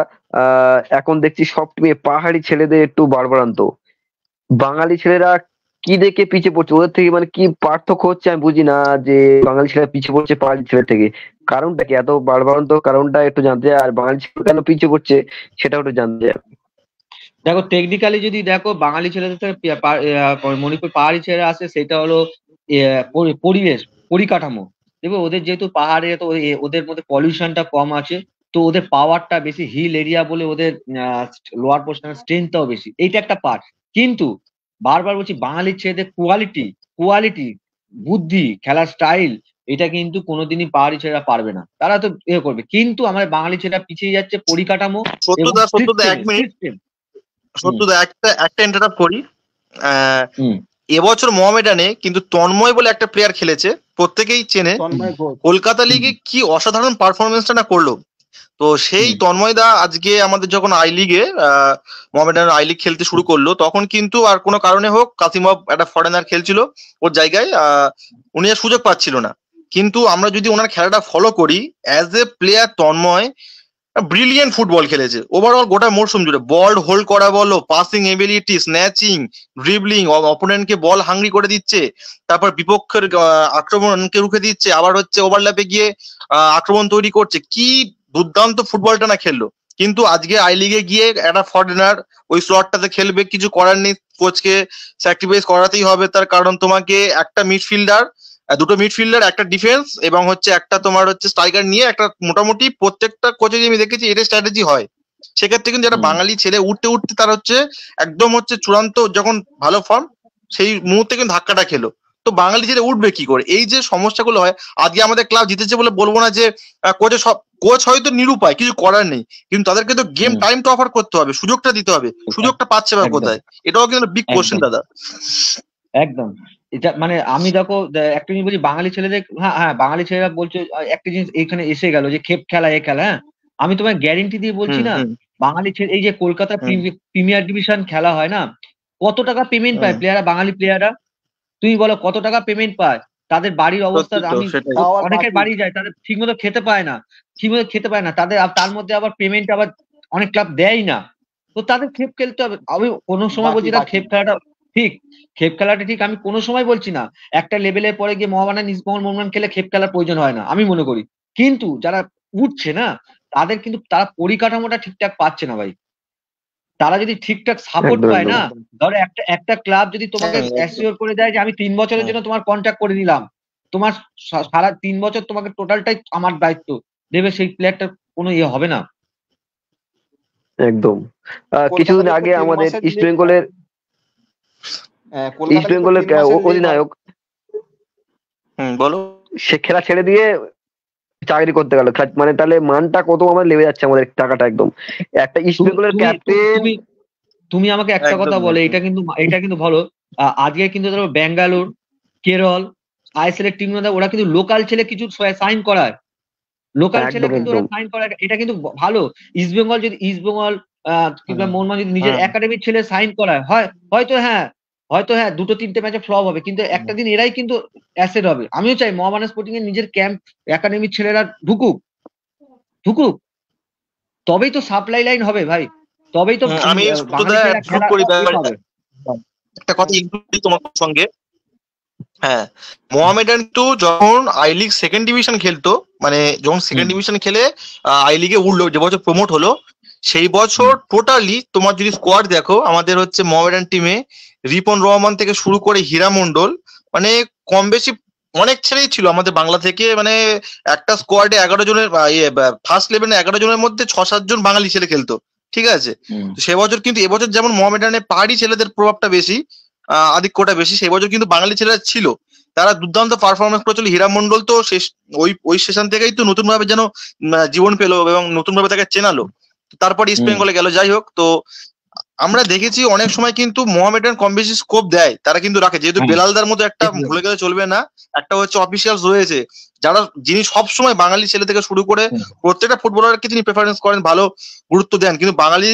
এখন দেখছি সব টিমে পাহাড়ি ছেলেদের একটু বাড়বাড়ন্ত, বাঙালি ছেলেরা কি দেখে পিছিয়ে পড়ছে ওদের থেকে, মানে কি পার্থক্য হচ্ছে আমি বুঝি না, যে বাঙালি ছেলেরা পিছিয়ে পড়ছে পাহাড়ি ছেলের থেকে। কারণটা কি এত বাড়বাড়ন্ত? কারণটা একটু জানতে চাই, আর বাঙালি ছেলে কেন পিছিয়ে পড়ছে সেটাও একটু জানতে চাই। দেখো, টেকনিক্যালি যদি দেখো, বাঙালি ছেলেদের থেকে মণিপুর পাহাড়ি ছেলেরা আসে, সেটা হলো পরিবেশ, পরিকাঠামো। দেখবে ওদের যেহেতু পাহাড়ে, তো ওদের মধ্যে পলিউশনটা কম আছে, তো ওদের পাওয়ারটা বেশি, হিল এরিয়া বলে ওদের লোয়ার পোর্শনের স্ট্রেংথটাও বেশি, এইটা একটা পার্ট। কিন্তু বারবার বলছি, বাঙালির ছেলেদের কোয়ালিটি, বুদ্ধি, খেলার স্টাইল এটা কিন্তু কোনোদিনই পাহাড়ি ছেলেরা পারবে না, তারা তো করবে। কিন্তু আমাদের বাঙালি ছেলেরা পিছিয়ে যাচ্ছে পরিকাঠামো এবং সত্যদা এক মিনিট, সিস্টেম। সত্যদা একটা ইন্টারাপ্ট করি। আহ, হুম এবছর মোহামেডানে কিন্তু তন্ময় বলে একটা প্লেয়ার খেলেছে, প্রত্যেকেই চেনে। তন্ময় ঘোষ। কলকাতা লিগে কি অসাধারণ পারফরমেন্সটা না করলো। তো সেই তন্ময় দা আজকে আমাদের যখন আই লিগে মোহামেডান আই লিগ খেলতে শুরু করলো, তখন কিন্তু আর কোনো কারণে হোক কাসিমভ একটা ফরেনার খেলছিল ওর জায়গায়, উনি আর সুযোগ পাচ্ছিল না। কিন্তু আমরা যদি ওনার খেলাটা ফলো করি, as a player Tanmoy brilliant football খেলেছে ওভারঅল গোটা মরশুম জুড়ে। বল হোল্ড করা বলো, পাসিং এবিলিটি, স্ন্যাচিং, ড্রিবলিং, অপোনেন্টকে বল হাংরি করে দিচ্ছে, তারপর বিপক্ষের আক্রমণকে রুখে দিচ্ছে, আবার হচ্ছে ওভারল্যাপে গিয়ে আক্রমণ তৈরি করছে। কি দুর্দান্ত ফুটবলটা না খেললো। কিন্তু আজকে আই লিগে গিয়ে একটা ফরেনার ওই স্লটটাতে খেলবে, কিছু করার নেই, কোচকে স্যাক্রিফাইস করাতেই হবে। তার কারণ তোমাকে একটা মিডফিল্ডার, দুটো মিডফিল্ডার, একটা ডিফেন্স এবং হচ্ছে একটা তোমার হচ্ছে স্ট্রাইকার নিয়ে একটা মোটামুটি প্রত্যেকটা কোচে আমি দেখেছি এটা স্ট্র্যাটেজি হয়। সেক্ষেত্রে কিন্তু একটা বাঙালি ছেলে উঠতে উঠতে তার হচ্ছে একদম হচ্ছে চূড়ান্ত যখন ভালো ফর্ম, সেই মুহূর্তে কিন্তু ধাক্কাটা খেলো। তো বাঙালি ছেলে উঠবে কি করে? এই যে সমস্যাগুলো হয়, আজকে আমাদের ক্লাব জিতেছে বলে বলবো না যে কোচের সব, কোচ হয়তো নিরুপায়, কিছু করার নেই, কিন্তু তাদেরকে তো গেম টাইমটা অফার করতে হবে, সুযোগটা দিতে হবে। সুযোগটা পাচ্ছে বা কোথায়? এটাও কিন্তু বিগ কোশ্চেন দাদা। একদম। এটা মানে আমি দেখো একটা জিনিস বলি, বাঙালি ছেলেদের, হ্যাঁ হ্যাঁ বাঙালি ছেলেরা বলছে একটা জিনিস এখানে এসে গেল যে খেপ খেলা এ খেলা, হ্যাঁ আমি তোমায় গ্যারেন্টি দিয়ে বলছি না, বাঙালি ছেলে এই যে কলকাতা প্রিমিয়ার ডিভিশন খেলা হয় না, কত টাকা পেমেন্ট পায় প্লেয়াররা, বাঙালি প্লেয়াররা তুমি বলো কত টাকা পেমেন্ট পায়? তাদের বাড়ির অবস্থা, আমি অনেকের বাড়ি যায়, তাদের ঠিকমতো খেতে পায় না, তাদের তার মধ্যে আবার পেমেন্ট আবার অনেক ক্লাব দেয় না। তো তাদের খেপ খেলতে হবে। আমি কোনো সময় বলছি না খেপ খেলাটা ঠিক, খেপ খেলাটা ঠিক, আমি কোনো সময় বলছি না। একটা লেভেলের পরে গিয়ে মোহামেডান, ইস্টবেঙ্গল, মোহনবাগান খেলে খেপ খেলার প্রয়োজন হয় না, আমি মনে করি। কিন্তু যারা উঠছে না, তাদের কিন্তু তারা পরিকাঠামোটা ঠিকঠাক পাচ্ছে না ভাই। তারা যদি ঠিকঠাক সাপোর্ট একদম পায় একদম না, ধরো একটা ক্লাব যদি তোমাকে অ্যাসিওর করে দেয় যে আমি 3 বছরের জন্য তোমার কন্ট্রাক্ট করে দিলাম, তোমার সারা 3 বছর তোমাকে টোটালটাই আমার দায়িত্ব দেবে, সেই প্লেয়ারটার কোনো ইয়ে হবে না। একদম। কিছুদিন আগে আমাদের ইস্ট বেঙ্গলের অধিনায়ক বলো, সে খেলা ছেড়ে দিয়ে চাকরি করতে গেল। মানে তাহলে মানটা কত আমাদের লেগে যাচ্ছে আমাদের টাকাটা একদম। একটা ইস্ট বেঙ্গলের ক্যাপ্টেন। তুমি আমাকে একটা কথা বলে, এটা কিন্তু ভালো। আজকে কিন্তু ধরো ব্যাঙ্গালোর, কেরল, আইএসএল এর টিম, ওরা কিন্তু লোকাল ছেলে কিছু সাইন করায়, লোকাল ছেলে একদম কিন্তু একদম ওরা সাইন করায়, এটা কিন্তু ভালো। ইস্টবেঙ্গল যদি কিংবা মোহনবাগান যদি নিজের একাডেমির ছেলে সাইন করায়, হয়তো হ্যাঁ 2-3টে ম্যাচে ফ্লপ হবে, কিন্তু একটা দিন এরাই কিন্তু অ্যাসেট হবে। আমিও চাই মোহামেডান স্পোর্টিং এর নিজের ক্যাম্প একাডেমির ছেলেরা ঢুকুক, তবেই তো সাপ্লাই লাইন হবে ভাই, তবেই তো আমি বাঙালি ছেলেরা খেলা হবে। একটা কথা ইনক্লুড তোমার সঙ্গে। হ্যাঁ, মোহামেডান তো যখন আই লিগ সেকেন্ড ডিভিশন খেলতো, মানে যখন সেকেন্ড ডিভিশন খেলে আই লিগে উঠলো, যে বছর প্রমোট হলো, সেই বছর টোটালি তোমার যদি স্কোয়াড দেখো, আমাদের হচ্ছে মোহামেডান টিমে রিপন রহমান থেকে শুরু করে হীরা মন্ডল, মানে কম বেশি অনেক ছেলেই ছিল আমাদের বাংলা থেকে। মানে একটা স্কোয়াডে 11 জনের, ফার্স্ট 11-এ 11 জনের মধ্যে 6-7 জন বাঙালি ছেলে খেলতো, ঠিক আছে? তো সে বছর কিন্তু এবছর যেমন মোহামেডানে পাহাড়ি ছেলেদের প্রভাবটা বেশি, আধিক্যটা বেশি, সেই বছর কিন্তু বাঙালি ছেলেরা ছিল, তারা দুর্দান্ত পারফরমেন্স করেছিল। হীরা মন্ডল তো শেষ ওই সেশন থেকেই তো নতুন ভাবে যেন জীবন পেলো এবং নতুন ভাবে তাকে চেনালো, তারপর ইস্ট বেঙ্গলে গেল। যাই হোক, তো আমরা দেখেছি অনেক সময় কিন্তু মোহামেডান কম বেশি স্কোপ দেয়, তারা কিন্তু রাখে। যেহেতু বেলালদার মতো একটা ভুলে গেলে চলবে না, একটা হচ্ছে অফিসিয়ালস রয়েছে যারা, যিনি সবসময় বাঙালি ছেলে থেকে শুরু করে প্রত্যেকটা ফুটবলারকে তিনি প্রেফারেন্স করেন, ভালো গুরুত্ব দেন। কিন্তু বাঙালি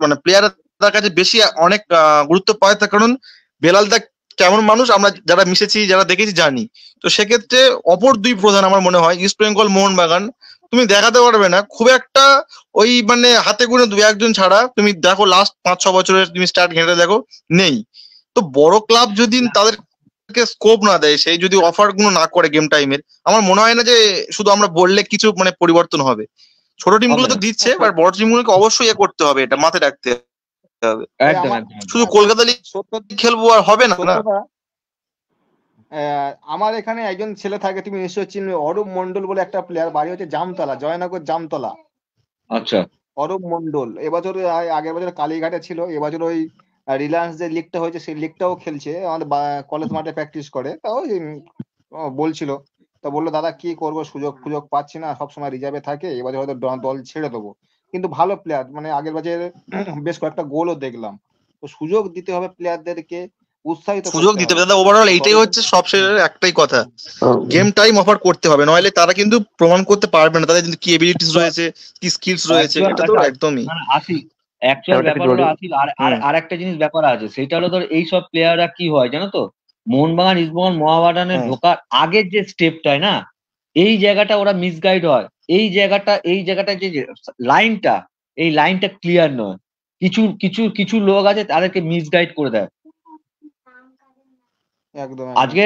মানে প্লেয়ারদের কাছে বেশি অনেক গুরুত্ব পায়, তার কারণ বেলালদা কেমন মানুষ আমরা যারা মিশেছি, যারা দেখেছি, জানি। তো সেক্ষেত্রে অপর দুই প্রধান আমার মনে হয় ইস্ট বেঙ্গল, মোহনবাগান, তুমি দেখাতে পারবে না খুব একটা, ওই মানে হাতে গুনে 2-1 ছাড়া তুমি দেখো লাস্ট 5-6 বছরের তুমি স্টার্ট ঘেঁটে দেখো, নেই। তো বড় ক্লাব যদি তাদেরকে স্কোপ না দেয়, সেই যদি অফার গুলো না করে গেম টাইমের, আমার মনে হয় না যে শুধু আমরা বললে কিছু মানে পরিবর্তন হবে। ছোট টিমগুলো তো দিচ্ছে, বাট বড় টিমগুলোকে অবশ্যই করতে হবে, এটা মাথায় রাখতে হবে। শুধু কলকাতা লিগ খেলবো আর হবে না। আমার এখানে একজন ছেলে থাকে, তুমি নিশ্চয়ই চিনবে, অরূপ মন্ডল বলে একটা প্লেয়ার, বাড়ি হচ্ছে জামতলা, জয়নগর জামতলা। আচ্ছা, অরূপ মন্ডল এবছর, আগের বছর কালীঘাটে ছিল, এবছর ওই রিলায়েন্স যে লিগটা হয়েছে সেই লিগটাও খেলছে, আমাদের কলেজ মাঠে প্র্যাকটিস করে। তাও বলছিল তো বললো দাদা কি করবো, সুযোগ সুযোগ পাচ্ছি না, সবসময় রিজার্ভে থাকে, এবারে হয়তো দল ছেড়ে দেবো। কিন্তু ভালো প্লেয়ার, মানে আগের বছর বেশ কয়েকটা গোলও দেখলাম। তো সুযোগ দিতে হবে প্লেয়ারদেরকে, উৎসাহিত সুযোগ করতে দিতে হবে। হবে দাদা, ওভারঅল তো এইটাই তবে হচ্ছে সবশেষে একটাই কথা, আহ, গেম টাইম অফার করতে হবে, নইলে তারা কিন্তু প্রমাণ করতে পারবে না তাদের কিন্তু কি এবিলিটিস রয়েছে, কি স্কিলস রয়েছে, অ্যাকচুয়াল এটা তো আচ্ছা, একদমই। না না আসি, অ্যাকচুয়াল একটা ব্যাপার কিছু হলো বলি। আসিল, আর আর হুম আর একটা জিনিস ব্যাপার আছে, সেটা হলো ধর এইসব প্লেয়াররা কি হয় জানো তো, মোহনবাগান ইস্টবেঙ্গল মোহামেডানে হুম ঢোকার আগের যে স্টেপটায় না, এই জায়গাটা ওরা মিসগাইড হয়। এই জায়গাটা যে লাইনটা, এই লাইনটা ক্লিয়ার নয়। কিছু কিছু কিছু লোক আছে তাদেরকে মিসগাইড করে দেয়। একদম একদম। আজকে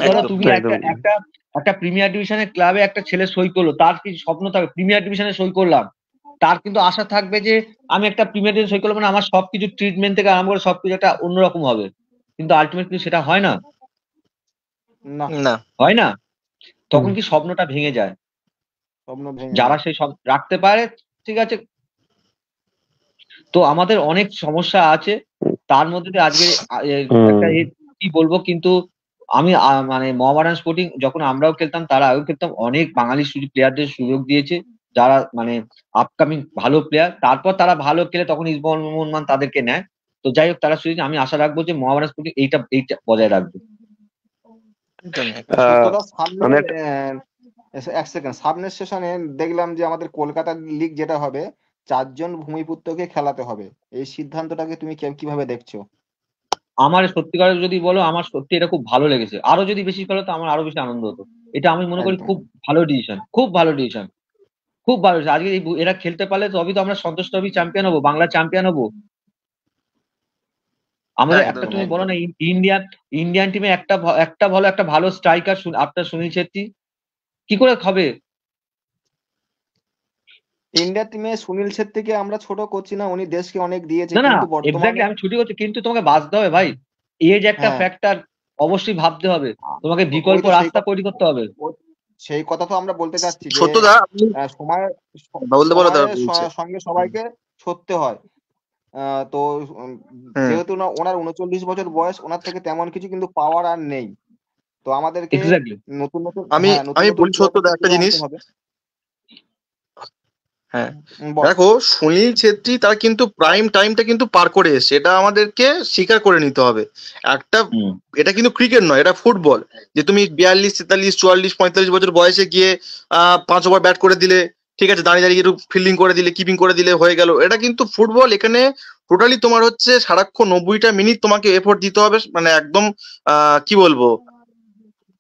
ধরো সত্যি। তুমি একদম একটা একটা একটা প্রিমিয়ার ডিভিশনের ক্লাবে একটা ছেলে সই করলো, তার কি স্বপ্ন থাকবে প্রিমিয়ার ডিভিশনে সই করলাম, তার কিন্তু আশা থাকবে যে আমি একটা প্রিমিয়ার ডিভিশনে সই করলাম মানে আমার সবকিছু ট্রিটমেন্ট থেকে আরম্ভ করে সবকিছু একটা অন্যরকম হবে। কিন্তু আলটিমেটলি সেটা হয় না, না, না হয় না। হুম। তখন কি স্বপ্নটা ভেঙে যায়। স্বপ্ন ভেঙে যারা যায়। সেই সব রাখতে পারে, ঠিক আছে। তো আমাদের অনেক সমস্যা আছে, তার মধ্যে দিয়ে আজকে একটা হুম। কি বলবো, কিন্তু আমি মানে মোহামেডান স্পোর্টিং যখন আমরাও খেলতাম, তারা আগেও খেলতাম, অনেক বাঙালি প্লেয়ারদের সুযোগ দিয়েছে, যারা মানে আপকামিং ভালো প্লেয়ার, তারপর তারা ভালো খেলে তখন ইস্টবেঙ্গল মোহনবাগান তাদেরকে নেয়। তো যাই হোক, তারা সুযোগ, আমি আশা রাখবো যে মোহামেডান স্পোর্টিং এইটা এইটা বজায় রাখবে। একদমই তো একদম। সত্যতা সামনে আমি একটা এক সেকেন্ড, সামনের সেশনে দেখলাম যে আমাদের কলকাতার লিগ যেটা হবে, 4 জন ভূমিপুত্রকে খেলাতে হবে। এই সিদ্ধান্তটাকে তুমি কিভাবে দেখছো? আমার সত্যিকার যদি বলো, আমার সত্যি এটা খুব ভালো লেগেছে, আরো যদি বেশি ফেলো তো আমার আরো বেশি আনন্দ হতো। এটা আমি মনে করি একদম। খুব ভালো ডিসিশন, খুব ভালো ডিসিশন, খুব ভালো ডিসিশন। আজকে এরা খেলতে পারলে তবেই তো আমরা সন্তোষ ট্রফি চ্যাম্পিয়ন হবো, বাংলা চ্যাম্পিয়ন হবো। আমাদের একটা, একদম তুমি বলো একদম। না, ইন্ডিয়ান ইন্ডিয়ান টিমে একটা ভালো একটা ভালো স্ট্রাইকার আপনার সুনীল ছেত্রী, কি করে হবে? ইন্ডিয়া টিমে সুনীল ছেত্রীকে আমরা ছোট করছি না, উনি দেশকে অনেক দিয়েছে, না না, কিন্তু এক্স্যাক্টলি বর্তমানে আমি ছুটি করছি, কিন্তু তোমাকে বাঁচতে হবে ভাই, এজ একটা হ্যাঁ, ফ্যাক্টর, অবশ্যই ভাবতে হবে, তোমাকে ওই বিকল্প তো সেই রাস্তা তৈরি করতে হবে। সেই কথা তো আমরা বলতে চাচ্ছি যে সত্যদা আপনি সময় বলতে বলো দাদা সময়ের বলছে। সঙ্গে সবাইকে সরতে হয়। তো উম, হুম যেহেতু না ওনার 39 বছর বয়স, ওনার থেকে তেমন কিছু কিন্তু পাওয়ার আর নেই। তো আমাদেরকে এক্স্যাক্টলি। নতুন নতুন, আমি হ্যাঁ, নতুন আমি নতুন বলি প্লেয়ারকে সত্যদা একটা তুলে জিনিস। আনতে হবে। হ্যাঁ বল। দেখো, সুনীল ছেত্রী তার কিন্তু প্রাইম টাইমটা কিন্তু পার করে এসেছে, এটা আমাদেরকে স্বীকার করে নিতে হবে। একটা, হুম। এটা কিন্তু ক্রিকেট নয়, এটা ফুটবল। যে তুমি 42, 43, 44, 45 বছর বয়সে গিয়ে 5 ওভার ব্যাট করে দিলে, ঠিক আছে, দাঁড়িয়ে দাঁড়িয়ে একটু ফিল্ডিং করে দিলে, কিপিং করে দিলে, হয়ে গেল, এটা কিন্তু ফুটবল। এখানে টোটালি তোমার হচ্ছে সারাক্ষণ 90টা মিনিট তোমাকে এফোর্ট দিতে হবে, মানে একদম কি বলবো,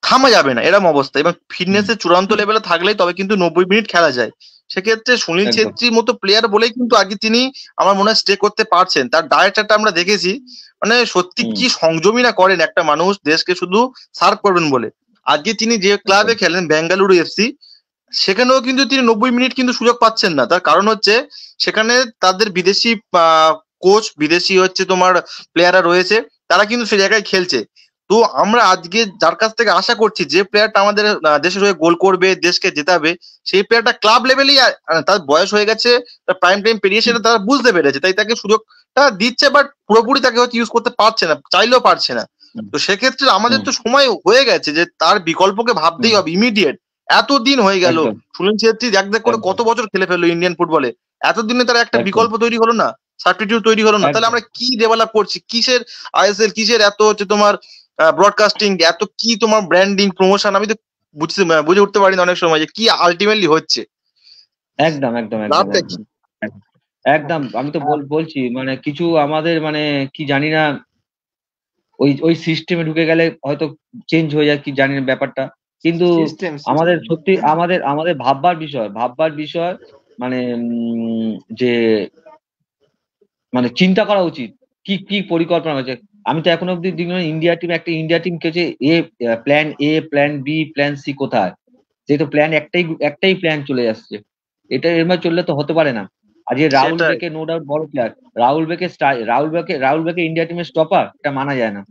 থামা যাবে না এরকম অবস্থা, এবং হুম। ফিটনেসের চূড়ান্ত লেভেলে থাকলেই তবে কিন্তু 90 মিনিট খেলা যায়। সেক্ষেত্রে সুনীল একদম। ছেত্রীর মতো প্লেয়ার বলেই কিন্তু আগে তিনি আমার মনে হয় স্টে করতে পারছেন। তার ডায়েটটা আমরা দেখেছি, মানে সত্যি হুম। কি সংযমী না করেন একটা মানুষ দেশকে শুধু সার্ভ করবেন বলে। আজকে তিনি যে একদম। ক্লাবে খেলেন বেঙ্গালুরু এফসি, সেখানেও কিন্তু তিনি 90 মিনিট কিন্তু সুযোগ পাচ্ছেন না। তার কারণ হচ্ছে সেখানে তাদের বিদেশি কোচ, বিদেশি হচ্ছে তোমার প্লেয়াররা রয়েছে, তারা কিন্তু সে জায়গায় খেলছে। তো আমরা আজকে যার কাছ থেকে আশা করছি যে প্লেয়ারটা আমাদের দেশের হয়ে গোল করবে, দেশকে জেতাবে, সেই প্লেয়ারটা ক্লাব লেভেলেই তার বয়স হয়ে গেছে, তার প্রাইম টাইম পেরিয়ে, হুম। সেটা তারা বুঝতে পেরেছে, তাই তাকে সুযোগটা দিচ্ছে, বাট পুরোপুরি তাকে হয়তো ইউজ করতে পারছে না, চাইলেও পারছে না। হুম। তো সেক্ষেত্রে আমাদের হুম। তো সময় হয়ে গেছে যে তার বিকল্পকে হুম। ভাবতেই হবে ইমিডিয়েট। এতদিন হয়ে গেল, একদম। সুনীল ছেত্রী দেখ দেখ করে একদম। কত বছর খেলে ফেললো ইন্ডিয়ান ফুটবলে, এতদিনে তার একটা একদম। বিকল্প তৈরি হলো না, সাবস্টিটিউট তৈরি হলো না, তাহলে একদম। আমরা কি ডেভেলপ করছি, কিসের আইএসএল, কিসের এত হচ্ছে তোমার ব্রডকাস্টিং, এত কি তোমার ব্র্যান্ডিং প্রমোশন, আমি তো বুঝে উঠতে পারি না অনেক সময় যে কি আলটিমেটলি হচ্ছে, একদম। একদম। একদম। লাভটা কি। একদম। একদম, আমি তো বলছি মানে কিছু আমাদের মানে কি জানি না, ওই ওই সিস্টেমে ঢুকে গেলে হয়তো চেঞ্জ হয়ে যায়, কি জানি না ব্যাপারটা। কিন্তু সিস্টেম আমাদের সিস্টেম সত্যি আমাদের আমাদের ভাববার বিষয় মানে যে মানে চিন্তা করা উচিত, কি কি পরিকল্পনা হয়েছে। আমি তো এখনো অব্দি দেখলাম ইন্ডিয়া টিম কেছে এ, plan A, plan B, plan C কোথায়? যেহেতু প্ল্যান একটাই প্ল্যান চলে আসছে, এটা এর মধ্যে চললে তো হতে পারে না। আজকে রাহুল সেটাই। বেকে নো ডাউট বড় প্লেয়ার, রাহুল বেকে ইন্ডিয়া টিমের স্টপার, এটা মানা যায় না।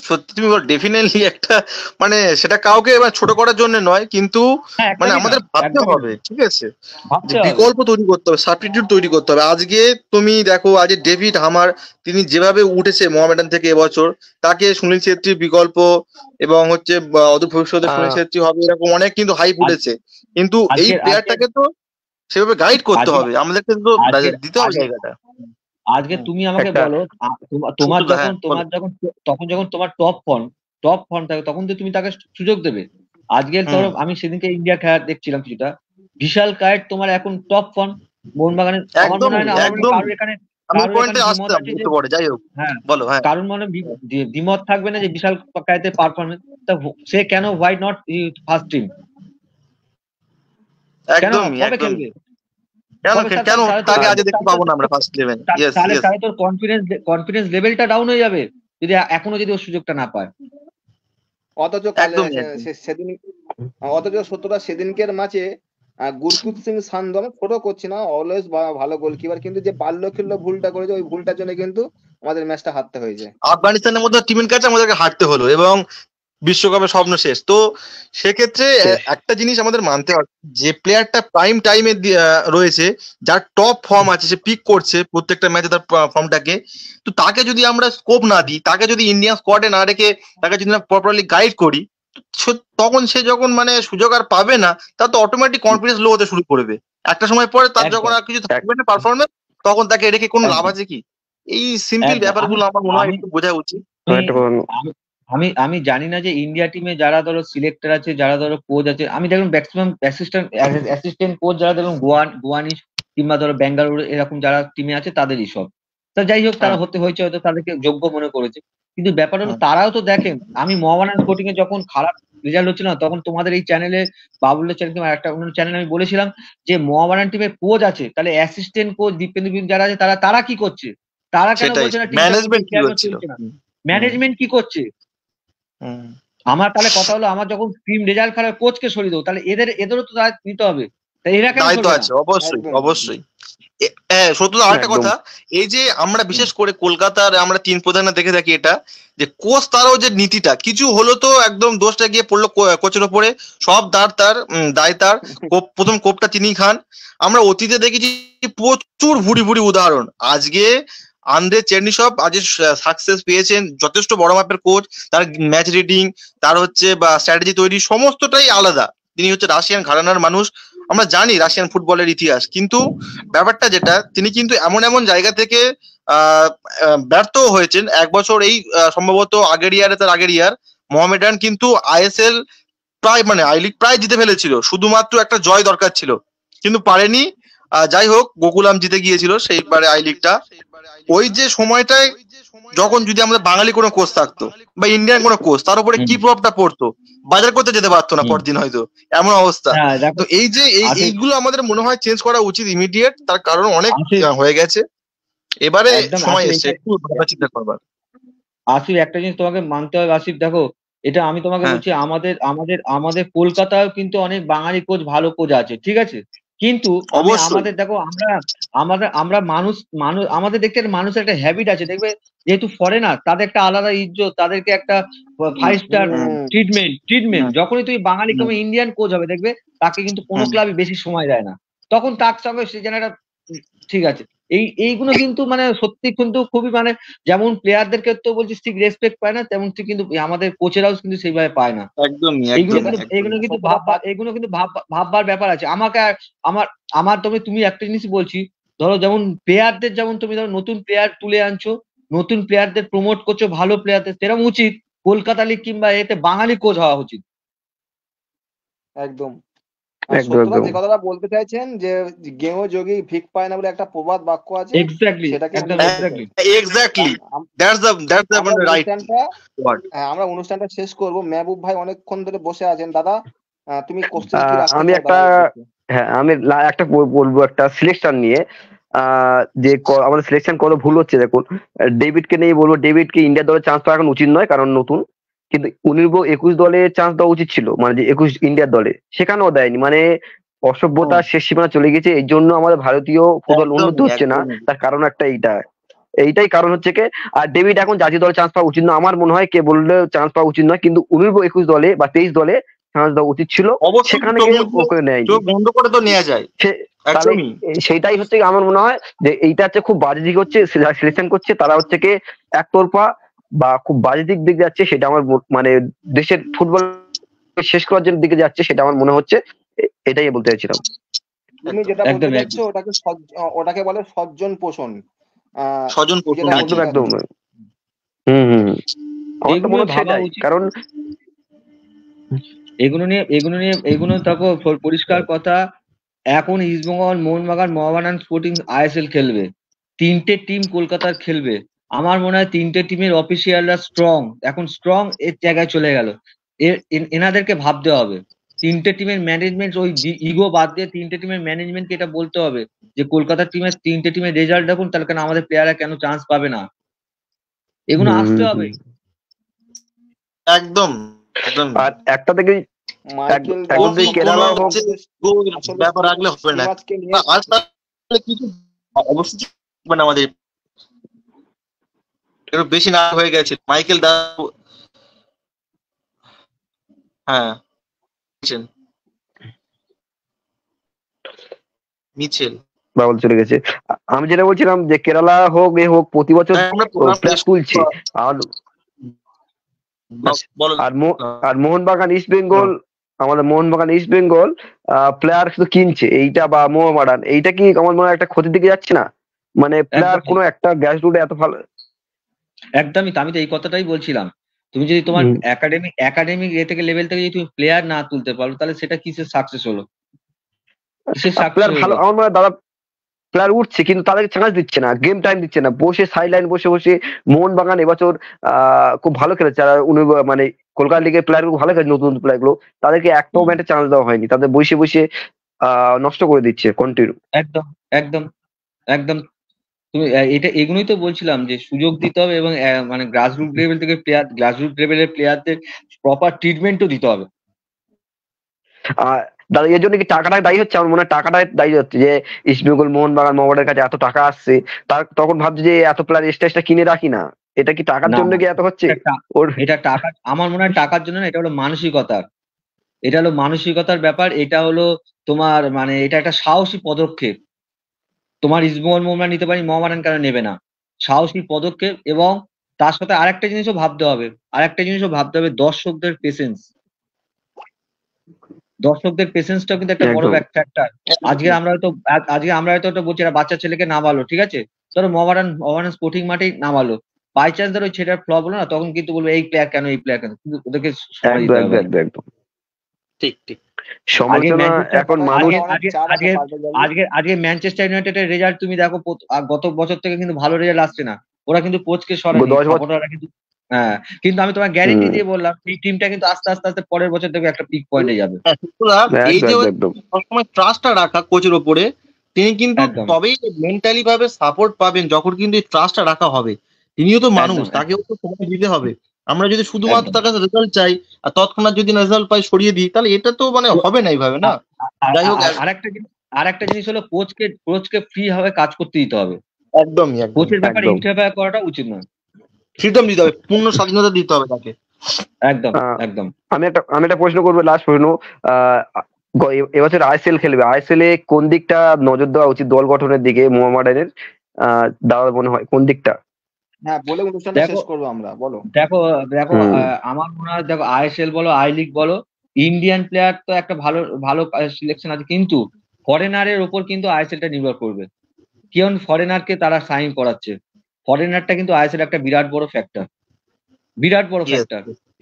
সত্যি তুমি ডেফিনেটলি একটা মানে সেটা কাউকে ছোট করার জন্য নয়, কিন্তু হ্যাঁ মানে একদমই না, আমাদের ভাবতে একদমই হবে, না, ঠিক আছে, যে ভাবতে হবে। বিকল্প তৈরি করতে হবে, সাবস্টিটিউট তৈরি করতে হবে। আজকে তুমি দেখো, আজ ডেভিড হামার তিনি যেভাবে উঠেছে মোহামেডান থেকে এবছর, তাকে সুনীল ছেত্রীর বিকল্প এবং হচ্ছে অদূর ভবিষ্যতে সুনীল আহ, ছেত্রী হবে এরকম অনেক কিন্তু হাইপ আজ উঠেছে, কিন্তু এই আজকের আজকের প্লেয়ারটাকে তো সেভাবে গাইড করতে আজকে হবে, আমাদেরকে তো আজকের দিতে হবে আজকে জায়গাটা। আজকে হুম। তুমি আমাকে একটা বলো, তোমার সূত্রটা, যখন হ্যাঁ বলো। তখন যখন তোমার টপ ফর্ম থাকে, তখন তো তুমি তাকে সুযোগ দেবে। আজকে হুম। ধরো আমি সেদিনকে ইন্ডিয়া খেলা দেখছিলাম কিছুটা, বিশাল কায়েত তোমার এখন টপ ফর্ম মোহনবাগানের। আমার মনে একদমই হয় না, আমার মনে হয় একদমই আমি কারোর পয়েন্টে এখানে দ্বিমত আসতাম আছে যে, একটু পরে, যাই হোক হ্যাঁ, বলো। হ্যাঁ কারোর মনে দ্বিমত থাকবে না যে বিশাল কায়েতের পারফরমেন্স, তা সে কেন হোয়াই নট ফার্স্ট টিম, কেন একদমই কবে একদমই খেলবে, কেন কবে কেন তাহলে তো তাকে আহ, আজ দেখতে পাবো না আমরা ফার্স্ট ইলেভেন? ইয়েস তাহলে ইয়েস। তাহলে তোর কনফিডেন্স লেভেলটা ডাউন হয়ে যাবে যদি এখনো যদি ওর সুযোগটা না পায়। অথচ কাল একদমই একদম। সেদিন অথচ সত্যটা সেদিনকের ম্যাচে গুরপ্রীত সিং সান্ধু, আমি ছোট করছি না, অলওয়েজ ভালো গোলকিপার, কিন্তু যে বাল্যখিল্য ভুলটা করেছে ওই ভুলটার জন্য কিন্তু আমাদের ম্যাচটা হারতে হয়েছে। আফগানিস্তানের মধ্যে টিমের কাছে আমাদেরকে হারতে হলো এবং বিশ্বকাপের স্বপ্ন শেষ। তো সেক্ষেত্রে শেষ। একটা জিনিস আমাদের মানতে হবে, যে প্লেয়ারটা প্রাইম টাইমে রয়েছে, যার টপ ফর্ম আছে, সে পিক করছে প্রত্যেকটা ম্যাচে তার ফর্মটাকে, তো তাকে যদি আমরা স্কোপ না দিই, তাকে যদি ইন্ডিয়ান স্কোয়াডে না রেখে তাকে যদি না প্রপারলি গাইড করি, তখন সে যখন মানে সুযোগ আর পাবে না, তার তো অটোমেটিক কনফিডেন্স লো হতে শুরু করবে। একটা সময় পরে তার যখন একদম আর কিছু থাকবে না পারফরমেন্স, তখন তাকে রেখে কোনো লাভ একদম আছে কি? এই সিম্পল একদম আমি ব্যাপারগুলো আমার মনে হয় আমি একটু বোঝা উচিত। আমি আমি একটা কথা- আমি আমি আমি জানি না যে ইন্ডিয়া টিমে যারা ধরো সিলেক্টর আছে, যারা ধরো কোচ আছে, আমি দেখলাম ম্যাক্সিমাম অ্যাসিস্ট্যান্ট কোচ যারা দেখলাম গোয়ানি কিংবা ধরো বেঙ্গালুরু এরকম যারা টিমে আছে তাদেরই সব। তা যাই হোক, তারা হ্যাঁ হয়েছে হয়তো তাদেরকে যোগ্য মনে করেছে, কিন্তু ব্যাপার হলো হ্যাঁ তারাও তো দেখেন। আমি মোহামেডান স্পোর্টিং এ যখন খারাপ রেজাল্ট হচ্ছিল না, তখন তোমাদের এই চ্যানেলে, বাবুলের চ্যানেল কিংবা একটা অন্য চ্যানেলে আমি বলেছিলাম যে মোহামেডান টিমের কোচ আছে, তাহলে অ্যাসিস্ট্যান্ট কোচ দীপেন্দ্র বিন যারা আছে, তারা তারা কি করছে, তারা কেন সেটাই বলছে না টিমটা ম্যানেজমেন্ট কি কেন হচ্ছিল। চলছে না, হুম হুম ম্যানেজমেন্ট কি করছে। হুম। আমার তাহলে কথা হলো, আমার যখন টিম রেজাল্ট খারাপ, কোচকে সরিয়ে দেবো, তাহলে এদেরও তো দায়িত্ব নিতে হবে, তাই এরা কেন দায়িত্ব সরবে না। আছে অবশ্যই একদম অবশ্যই। হ্যাঁ সত্যি, আরেকটা একদম কথা, এই যে আমরা হুম, বিশেষ করে কলকাতার আমরা তিন প্রধানে দেখে থাকি এটা, যে কোচ তারও যে নীতিটা কিছু হলো তো একদম দোষটা গিয়ে পড়লো কোচের ওপরে, সব তার দায় তার। প্রথম কোপটা তিনিই খান। আমরা অতীতে দেখেছি প্রচুর ভুরি ভুরি উদাহরণ। আজকে আন্দ্রে চেরনিসভ আজ সাকসেস পেয়েছেন, যথেষ্ট বড় মাপের কোচ, তার ম্যাচ রিডিং, তার হচ্ছে বা স্ট্র্যাটেজি তৈরি সমস্তটাই আলাদা। তিনি হচ্ছে রাশিয়ান ঘরানার মানুষ, আমরা জানি রাশিয়ান ফুটবলের ইতিহাস, কিন্তু ব্যাপারটা যেটা, তিনি কিন্তু এমন এমন জায়গা থেকে ব্যর্থ হয়েছেন। এক বছর এই সম্ভবত আগের ইয়ারে, তার আগের ইয়ার মোহামেডান কিন্তু আইএসএল প্রায় মানে আই লিগ প্রায় জিতে ফেলেছিল, শুধুমাত্র একটা জয় দরকার ছিল, কিন্তু পারেনি। যাই হোক, গোকুলাম জিতে গিয়েছিল সেইবারে আই লিগটা। ওই যে সময়টায় যখন যদি আমাদের বাঙালি কোনো কোচ থাকতো বা ইন্ডিয়ান কোনো কোচ, তার উপরে কি হুম, প্রভাবটা পড়তো, বাজার করতে যেতে পারতো না হুম। পরদিন হয়তো, এমন অবস্থা। হ্যাঁ দেখো, তো এই যে আসিফ এইগুলো আমাদের মনে হয় চেঞ্জ করা উচিত ইমিডিয়েট, তার কারণ অনেক আসিফ হয়ে গেছে, এবারে একদম সময় আসিফ এসছে একটু ভাবনা চিন্তা করবার। আসিফ একটা জিনিস তোমাকে মানতে হবে আসিফ, দেখো, এটা আমি তোমাকে হ্যাঁ বলছি, আমাদের কলকাতায় কিন্তু অনেক বাঙালি কোচ, ভালো কোচ আছে, ঠিক আছে, কিন্তু অবশ্যই। আমাদের দেখো, আমরা মানুষ আমাদের দেখতে একটা মানুষের একটা হ্যাবিট আছে, দেখবে, যেহেতু ফরেনার তাদের একটা আলাদা ইজ্জত, তাদেরকে একটা হুম 5 স্টার হুম ট্রিটমেন্ট। হুম যখনই তুমি বাঙালি হুম কিংবা ইন্ডিয়ান কোচ হবে, দেখবে তাকে কিন্তু কোনো হুম। ক্লাবই বেশি সময় দেয় না, তখন তার সঙ্গে সে যেন একটা ঠিক আছে। এইগুলো কিন্তু মানে সত্যি কিন্তু খুবই মানে, যেমন প্লেয়ারদের ক্ষেত্রেও বলছি ঠিক রেসপেক্ট পায় না, তেমন ঠিক কিন্তু আমাদের কোচেরাও কিন্তু সেইভাবে পায় না। একদমই এইগুলো একদমই কিন্তু একদমই। এগুলো কিন্তু ভাববার ব্যাপার আছে। আমার আমার তুমি একটা জিনিসই বলছি, ধরো যেমন প্লেয়ারদের, যেমন তুমি ধরো নতুন প্লেয়ার তুলে আনছো, নতুন প্লেয়ারদের প্রমোট করছো, ভালো প্লেয়ারদের, সেরকম উচিত কলকাতা লিগ কিংবা এতে বাঙালি কোচ হওয়া উচিত। একদম। একদম সত্যতা একদম যে কথাটা বলতে চাইছেন, যে গেহ যোগী ভিক পায় না বলে একটা প্রবাদ বাক্য আছে, এক্স্যাক্টলি, সেটাকে আমি একদম বলতে চাই। Exactly. Exactly, um- that's the আমরা মানে রাইট অনুষ্ঠানটা ওয়ার্ড। আমরা অনুষ্ঠানটা শেষ করব। মেহবুব ভাই অনেকক্ষণ ধরে বসে আছেন। দাদা, তুমি কোশ্চেন কি রাখতে আমি চাও একটা দাদার উদ্দেশ্যে? হ্যাঁ আমি একটা বলবো একটা সিলেকশন নিয়ে। যে আমাদের সিলেকশন কত ভুল হচ্ছে দেখুন। ডেভিডকে নিয়ে বলবো, ডেভিডকে ইন্ডিয়া দলে চান্স পাওয়া এখন উচিত নয়, কারণ নতুন। কিন্তু 21 দলে চান্স দেওয়া উচিত ছিল, মানে যে 21 ইন্ডিয়ার দলে, সেখানেও দেয়নি। মানে অসভ্যতার শেষ সীমানা চলে গেছে, এই জন্য আমাদের ভারতীয় ফুটবল উন্নতি একদমই হচ্ছে না। একদমই। তার কারণ একটা এইটা। এইটাই কারণ হচ্ছে কি। আর ডেভিড এখন জাতীয় দলে চান্স পাওয়া উচিত না আমার মনে হয়, কে বললে চান্স পাওয়া উচিত নয়, কিন্তু 19 দলে বা 23 দলে চান্স দেওয়া উচিত ছিল, অবশ্যই সেখানে চোখ গিয়ে মুজে ওকে নেয়নি। চোখ বন্ধ করে তো নেওয়া যায়। সে তাহলে একদমই। সেইটাই হচ্ছে কি আমার মনে হয় যে এইটা হচ্ছে খুব বাজে দিক হচ্ছে, সিলেকশন করছে তারা হচ্ছে কি একতরফা বা খুব বাজে দিক যাচ্ছে, সেটা আমার মানে দেশের ফুটবল শেষ করার জন্য দিকে যাচ্ছে, সেটা আমার মনে হচ্ছে। এটাই বলতে চাইছিলাম। তুমি একদম যেটা বলতে একদম চাচ্ছ একদম ওটাকে বলে সজ্জন পোষণ। স্বজন তুমি পোষণ যেটা একদম বলতে হচ্ছে। একদম। চাচ্ছ হম হম হম। আমার তো মনে এগুলোই হচ্ছে ভাবা সেটাই উচিত। কারণ। এগুলো দেখো পরিষ্কার কথা। এখন ইস্টবেঙ্গল, মোহনবাগান, মোহামেডান, স্পোর্টিং আইএসএল খেলবে। 3টে টিম কলকাতার খেলবে। আমার মনে হয় 3টে টিমের অফিসিয়ালরা স্ট্রং, এখন স্ট্রং এর জায়গায় চলে গেল। এনাদেরকে ভাবতে হবে। 3টে টিমের ম্যানেজমেন্ট ওই ইগো বাদ দিয়ে 3টে টিমের ম্যানেজমেন্টকে এটা বলতে হবে যে কলকাতার 3টে টিমের রেজাল্ট দেখুন, তাহলে কেন আমাদের প্লেয়াররা কেন চান্স পাবে না, এগুলো হম আসতে হম হবে। হম। একদম একদম। আর একটা থেকে মাইকেল দা একদম থেকে কোনো কেরালা হোক। হচ্ছে আমাদের আসলে ব্যাপার রাখলে হবে না। সিরাজকে নিয়ে আর তাহলে কিছু অবশ্যই মানে আমাদের একটু বেশি না হয়ে গেছে মাইকেল দা। হ্যাঁ, মিচেল মিচেল। বাবল চলে গেছে। আমি যেটা বলছিলাম যে কেরালা হোক এ হোক প্রতি বছর হ্যাঁ, আমরা প্রোগ্রাম প্লেয়ার তুলছে। আর বলো। আর আর মোহনবাগান ইস্ট বেঙ্গল, আমাদের মোহনবাগান ইস্ট বেঙ্গল প্লেয়ার শুধু কিনছে এইটা, বা মোহামেডান, এইটা কি আমার মনে হয় একটা ক্ষতির দিকে যাচ্ছে না? মানে প্লেয়ার একদমই কোনো একটা গ্যাস রুটে এত ভালো। একদমই তো, আমি তো এই কথাটাই বলছিলাম। তুমি যদি তোমার হুম। একাডেমিক লেভেল থেকে যদি তুমি প্লেয়ার না তুলতে পারো, তাহলে সেটা কিসের সাকসেস হলো, কিসের সাকসেস প্লেয়ার ভালো হলো? আমার মনে হয় দাদা, প্লেয়ার উঠছে কিন্তু তাদেরকে চান্স দিচ্ছে না, গেম টাইম দিচ্ছে না, বসে সাইড লাইন বসে বসে। মোহনবাগান এবছর খুব ভালো খেলেছে, আর উনি মানে কলকাতা লিগের প্লেয়ার গুলো ভালো খেলেছে, নতুন নতুন প্লেয়ার গুলো, তাদেরকে একটাও হুম, ম্যাচে চান্স দেওয়া হয়নি, তাদের বসে বসে নষ্ট করে দিচ্ছে কন্টিনিউ। একদম একদম একদম। তুমি এগুলোই তো বলছিলাম যে সুযোগ দিতে হবে, এবং মানে গ্রাসরুট লেভেলের প্লেয়ারদের প্রপার ট্রিটমেন্টও দিতে হবে। আহ দাদা এর জন্য কি টাকাটা দায়ী হচ্ছে? আমার মনে হয় টাকাটা দায়ী হচ্ছে, যে ইস্ট বেঙ্গল মোহনবাগান মোহামেডানের কাছে এত টাকা আসছে, তার তখন ভাবছে যে এত প্লেয়ার এক্সট্রা কিনে রাখি না। এটা কি টাকার না জন্য না, কি এত হচ্ছে এটা ওর? এটা টাকা, আমার মনে হয় টাকার জন্য না, এটা হলো মানসিকতার। এটা হলো মানসিকতার ব্যাপার। এটা হলো তোমার মানে এটা একটা সাহসী পদক্ষেপ। তোমার ইস্টবেঙ্গল মোহামেডান নিতে পারি, মোহামেডান কেন নেবে না? সাহসী পদক্ষেপ। এবং তার সাথে আরেকটা জিনিসও ভাবতে হবে, দর্শকদের পেশেন্সটাও কিন্তু একটা বড় একদম ফ্যাক্টর। আজকে আমরা হয়তো একটা বলছি, একটা বাচ্চা ছেলেকে নামালো, ঠিক আছে, ধরো মোহামেডান স্পোর্টিং মাঠেই নামালো, বাই চান্স ধরো ওই ছেলেটার ফ্লপ হলো না, তখন কিন্তু বলবো এই প্লেয়ার কেন, কিন্তু ওদেরকে সময় একদম দিতে একদম হবে। একদম একদম। ঠিক ঠিক। আজকে সমালোচনা ম্যানচেস্টার এখন কথার মানুষ। সাথে অনেক চাপ আছে পাল্টে যাবে। আজকে ম্যানচেস্টার ইউনাইটেডের রেজাল্ট তুমি দেখো, গত বছর থেকে কিন্তু ভালো রেজাল্ট আসছে না। ওরা কিন্তু কোচকে সরায়নি, 10 বছর। সাপোর্টাররা কিন্তু। হ্যাঁ, কিন্তু আমি তোমার গ্যারেন্টি হম। দিয়ে বললাম, এই টিমটা কিন্তু আস্তে আস্তে আস্তে পরের বছর থেকে একটা পিক পয়েন্টে যাবে। হ্যাঁ, সুতরাং এই একদম যে একদম একদম সবসময় ট্রাস্টটা রাখা কোচের ওপরে, তিনি কিন্তু একদম তবেই মেন্টালি ভাবে সাপোর্ট পাবেন যখন কিন্তু এই ট্রাস্টটা রাখা হবে। তিনিও তো মানুষ, একদম তাকেও তো সময় দিতে হবে। আমরা যদি শুধুমাত্র একদম। তার কাছে রেজাল্ট চাই আর তৎক্ষণাৎ যদি রেজাল্ট পাই সরিয়ে দিই, তাহলে এটা তো মানে হবে না এইভাবে না। আ- যাই হোক, আরেকটা জিনিস হলো, কোচকে ফ্রি ভাবে কাজ করতে দিতে হবে। একদমই একদমই কোচের ব্যাপারে একদম। ইন্টারফেয়ার করাটা উচিত নয়। ফ্রিডম দিতে হবে, পূর্ণ স্বাধীনতা দিতে হবে তাকে। একদম আহ, একদম। আমি একটা প্রশ্ন করবো, লাস্ট প্রশ্ন। আহ এবছর আইএসএল খেলবে, আইএসএল এ কোন দিকটা নজর দেওয়া উচিত দল গঠনের দিকে মোহামেডানের? দাদা মনে হয় কোন দিকটা? হ্যাঁ, বলে অনুষ্ঠানটা দেখো শেষ করবো আমরা, বলো। দেখো দেখো হুম। আমার মনে হয়, দেখো আইএসএল বলো, আই লিগ বলো, ইন্ডিয়ান প্লেয়ার তো একটা ভালো ভালো সিলেকশন আছে, কিন্তু ফরেনারের ওপর কিন্তু আইএসএল টা নির্ভর করবে। কেন ফরেনারকে তারা সাইন করাচ্ছে? ফরেনারটা কিন্তু আইএসএল একটা বিরাট বড় ইয়েস ফ্যাক্টর।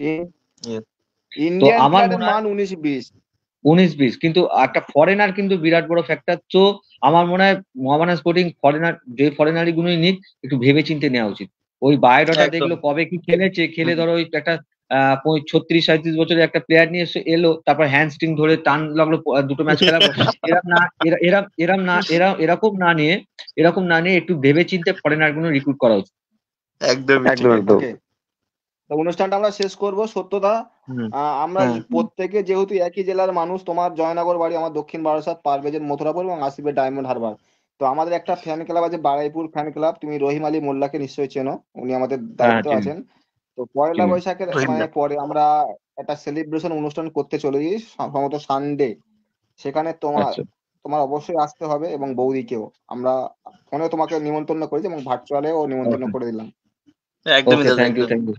ইয়েস। তো ইন্ডিয়ান আমার প্লেয়ারের মনে হয় মান 19-20। 19-20, কিন্তু একটা ফরেনার কিন্তু বিরাট বড় ফ্যাক্টর। তো আমার মনে হয় মোহামেডান স্পোর্টিং ফরেনারি গুলোই নিক, একটু ভেবে চিন্তে নেওয়া উচিত। ওই বায়োডাটা একদম দেখলো, কবে কি খেলেছে, খেলে ধরো ওই একটা 36-37 বছরের একটা প্লেয়ার নিয়ে এলো, তারপর হ্যান্ডস্ট্রিং ধরে টান লাগলো, দুটো ম্যাচ খেলার পর। এরম না এরা- এরম এরম না এরা এরকম না নিয়ে একটু ভেবে চিন্তে ফরেনার গুলো রিক্রুট করা উচিত। একদমই ঠিক একদম একদম। ওকে, তো অনুষ্ঠানটা আমরা শেষ করব। সত্যতা, হুম। আমরা হ্যাঁ প্রত্যেকে যেহেতু একই জেলার মানুষ, তোমার জয়নগর বাড়ি, আমার দক্ষিণ বারাসাত, পারভেজের মথুরাপুর এবং আসিফের ডায়মন্ড হারবার। তো আমাদের একটা ফ্যান ক্লাব আছে, বারুইপুর ফ্যান ক্লাব। তুমি রহিম আলী মোল্লাকে নিশ্চয়ই চেনো, উনি আমাদের হ্যাঁ, দায়িত্বে চিনি আছেন। তো পয়লা চিনি। বৈশাখের রহিমদা। পরে আমরা একটা সেলিব্রেশন অনুষ্ঠান করতে চলেছি, সম্ভবত সানডে। সেখানে তোমার আচ্ছা, তোমার অবশ্যই আসতে হবে, এবং বৌদিকেও। আমরা ফোনে তোমাকে নিমন্ত্রণ করেছি এবং ভার্চুয়ালেও নিমন্ত্রণ ওকে, করে দিলাম। একদমই ওকে, দাদা, থ্যাংক ইউ, একদম। থ্যাংক ইউ,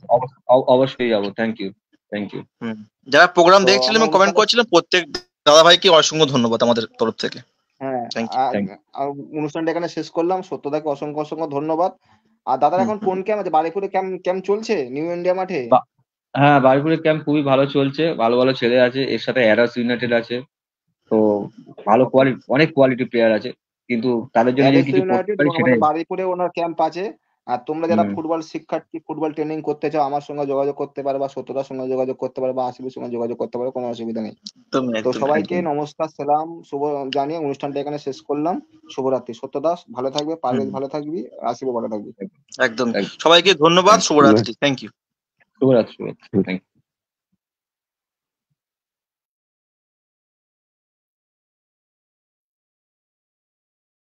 অবশ্যই যাবো, থ্যাংক ইউ, থ্যাংক ইউ। হুম। যারা প্রোগ্রাম তো দেখছিলেন আমরা এবং কমেন্ট অনুষ্ঠানটা, করছিলেন, প্রত্যেক দাদা ভাইকে অসংখ্য ধন্যবাদ আমাদের তরফ থেকে। হ্যাঁ, থ্যাংক ইউ। থ্যাংক আর অনুষ্ঠানটা এখানে শেষ করলাম। সত্যদাকে অসংখ্য অসংখ্য ধন্যবাদ। আর দাদার হুম এখন হুম। কোন ক্যাম্প আছে? বারুইপুরে ক্যাম্প ক্যাম্প চলছে নিউ ইন্ডিয়া মাঠে? হ্যাঁ, বারুইপুরের ক্যাম্প খুবই ভালো চলছে, ভালো ভালো ছেলে আছে, এর সাথে অ্যারাস ইউনাইটেড আছে। তো ভালো কোয়ালিটি, অনেক কোয়ালিটি প্লেয়ার আছে, কিন্তু তাদের জন্য যদি অ্যারেস কিছু করতে ইউনাইটেড পারি এবং আমাদের সেটাই। বারুইপুরে ওনার ক্যাম্প আছে। আর তোমরা যারা হুম। ফুটবল শিক্ষার্থী, ফুটবল ট্রেনিং করতে চাও, আমার সঙ্গে যোগাযোগ করতে পারো, বা সত্যতার সঙ্গে যোগাযোগ করতে পারো, বা আশিফের সঙ্গে যোগাযোগ করতে পারো, কোনো অসুবিধা নেই। একদমই তো একদমই সবাইকে একদম। নমস্কার, সালাম, শুভ জানিয়ে অনুষ্ঠানটা এখানে শেষ করলাম। শুভরাত্রি। সত্যদাস ভালো থাকবে, হুম। পারভেজ ভালো থাকবি, আশিফও ভালো থাকবি। একদমই। একদম। সবাইকে ধন্যবাদ, থ্যাংক ইউ। শুভরাত্রি, থ্যাংক ইউ। শুভরাত্রি, শুভরাত্রি, থ্যাংক ইউ।